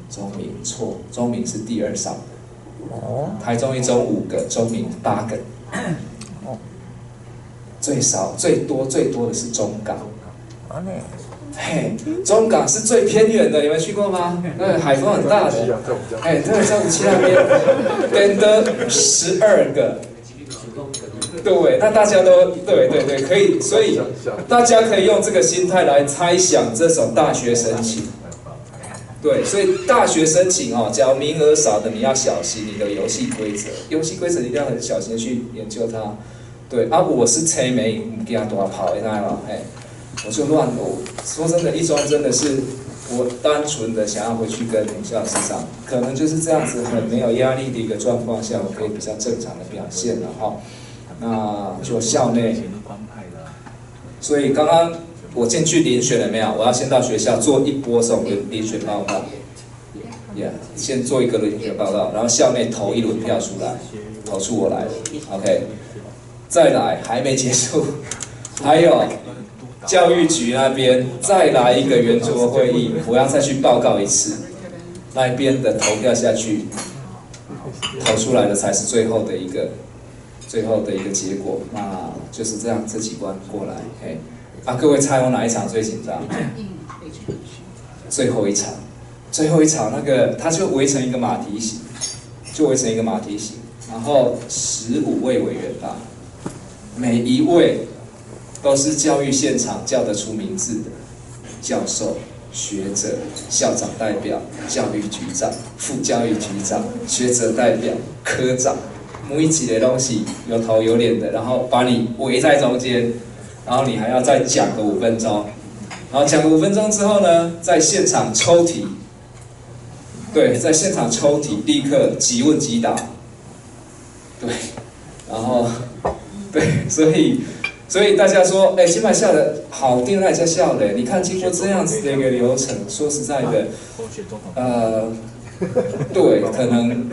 中明错，中明是第2少的。台中一中5个，中明8个。最多的是中港。中港是最偏远的，你们去过吗？那海风很大的。对，在57那边，等的12个。对，那大家都对，可以，所以大家可以用这个心态来猜想这种大学申请。对，所以大学申请假如名额少的，你要小心你的游戏规则，你一定要很小心去研究它。对我是猜没唔给他多跑，你知道吗？我就乱我说真的，一中真的是我单纯的想要回去跟母校师长，可能就是这样子很没有压力的一个状况下，我可以比较正常的表现了哈。那就校内，所以刚刚我进去遴选了没有？我要先到学校做一波这种遴选报告，先做一个遴选报告，然后校内投1轮票出来，投出我来了 ，OK， 再来还没结束，还有教育局那边再来一个圆桌会议，我要再去报告一次，那边的投票下去，投出来的才是最后的一个结果。那就是这样，这几关过来，嘿，各位猜我哪一场最紧张？最后一场，那个他就围成一个马蹄形，然后15位委员吧，每一位都是教育现场叫得出名字的教授、学者、校长代表、教育局长、副教育局长、学者代表、科长，每一个东西有头有脸的，然后把你围在中间，然后你还要再讲个5分钟，然后讲个5分钟之后呢，在现场抽题，对，在现场抽题，立刻即问即答，对，然后对，所以大家说，金牌下的好定那家笑嘞。你看，经过这样子的一个流程，说实在的，对，可能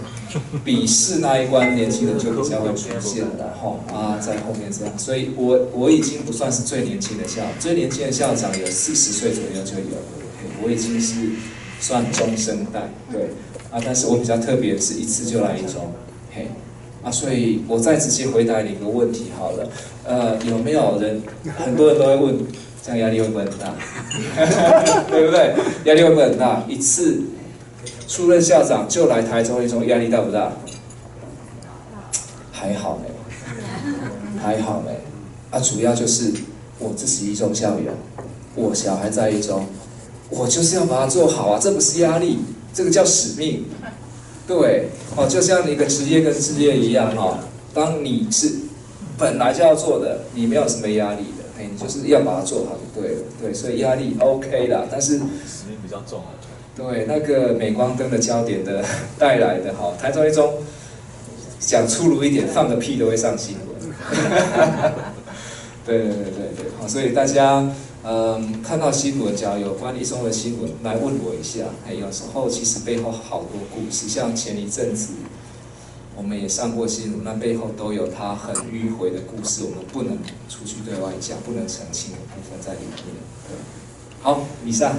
笔试那一关年轻人就比较会出现了哈在后面这样。所以我已经不算是最年轻的校长，最年轻的校长有40岁左右就有了，我已经是算中生代，对但是我比较特别的是一次就来1中，嘿。所以我再直接回答你一个问题好了，有没有人？很多人都会问，这样压力会不会很大？对不对？压力会不会很大？一次出任校长就来台中一中，压力大不大？还好没。主要就是我自己一中校友，我小孩在一中，我就是要把它做好啊，这不是压力，这个叫使命。对，就像一个职业跟事业一样当你是本来就要做的，你没有什么压力的，你就是要把它做好就对了。对，所以压力 OK 啦，但是使命比较重。对，那个镁光灯的焦点的带来的台中一中，讲粗鲁一点，放个屁都会上新闻。对，所以大家。看到新闻，只要有关一中的新闻，来问我一下。有时候其实背后好多故事，像前一阵子我们也上过新闻，那背后都有它很迂回的故事，我们不能出去对外讲，不能澄清的部分在里面。对，好，以上。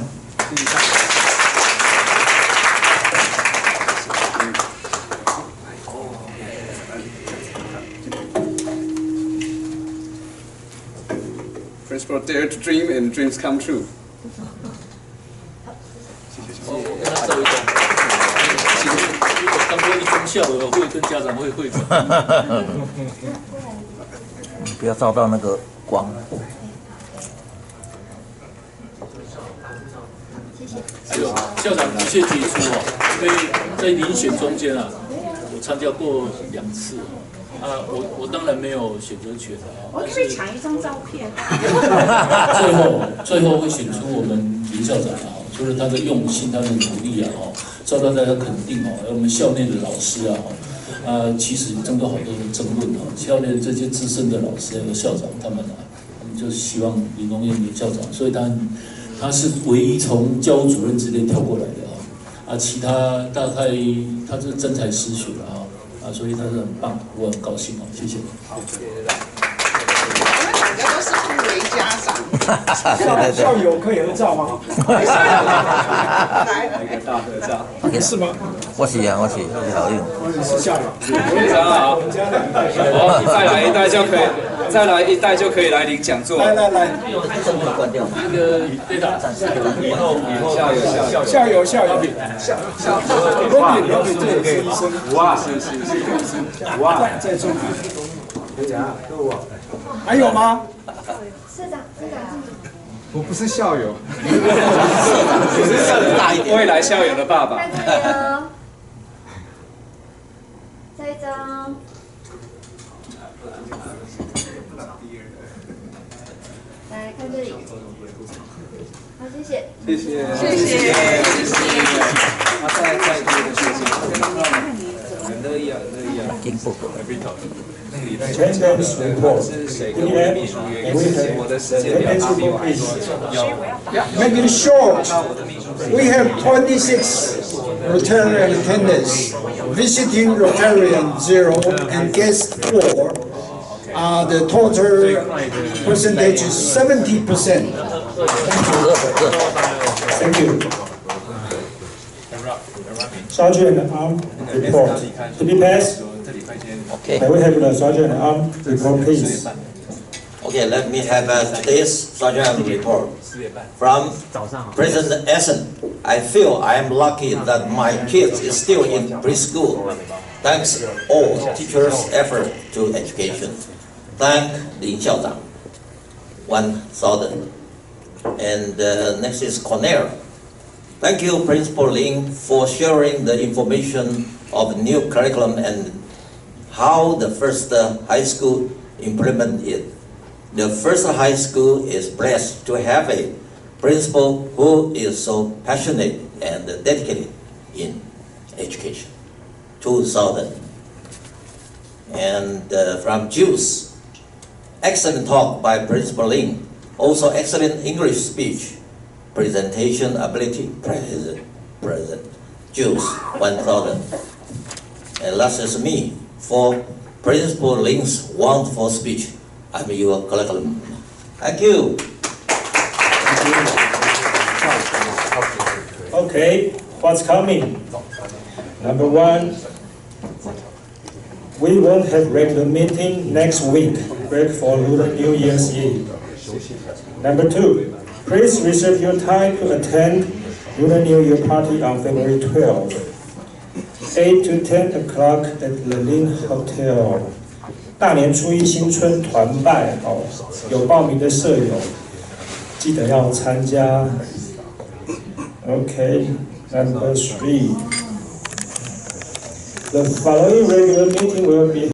Principal dare to dream and dreams come true. 如果当过一中校友会跟家长会会馆。你不要照到那个光。校长的确提出因为在遴选中间我参加过2次。我当然没有选择权我可以抢一张照片。最后会选出我们林校长除了他的用心、他的努力受到大家肯定我们校内的老师其实争过好多的争论校内这些资深的老师还有校长他们就希望林隆諺林校长，所以他是唯一从教务主任之类跳过来的其他大概他是真才实学所以他是很棒，我很高兴谢谢。好，我们两个都是互为家长。校友可以合照吗？来，一个大合照。是吗？我是好用。是校友。非常好。再来一代就可以来领讲座。来。那个对的，以后校友，罗比这也是医生。在中还有吗？社长，我不是校友。未来校友的爸爸。下一张。来看这里。好，谢谢。很乐意进步。Attendance report. Make it short. We have 26 Rotarian attendants, visiting Rotarian 0 and guest 4. The total percentage is 70%. Thank you. Sergeant Arm report. To be passed. Okay. May we have the Sergeant Arm report, please? Okay, let me have today's Sergeant report. From President Essen, I feel I am lucky that my kids is still in preschool. Thanks all teachers' effort to education. Thank Lin校长, 1,000. And next is Cornell. Thank you, Principal Lin, for sharing the information of new curriculum and how the first high school implemented it. The first high school is blessed to have a principal who is so passionate and dedicated in education. 2,000. And from Juice, excellent talk by Principal Lin. Also excellent English speech, presentation ability, present. Juice, 1,000. And last is me, for Principal Lin's wonderful speech. I'm your curriculum. Thank you. Okay, what's coming? Number one, we won't have regular meeting next week, break for Lunar New Year's Eve. Number two, please reserve your time to attend Lunar New Year party on February 12th, 8 to 10 o'clock at the Lin Hotel. 大年初一新春团拜哦，有报名的舍友记得要参加。Okay, number 3. The following regular meeting will be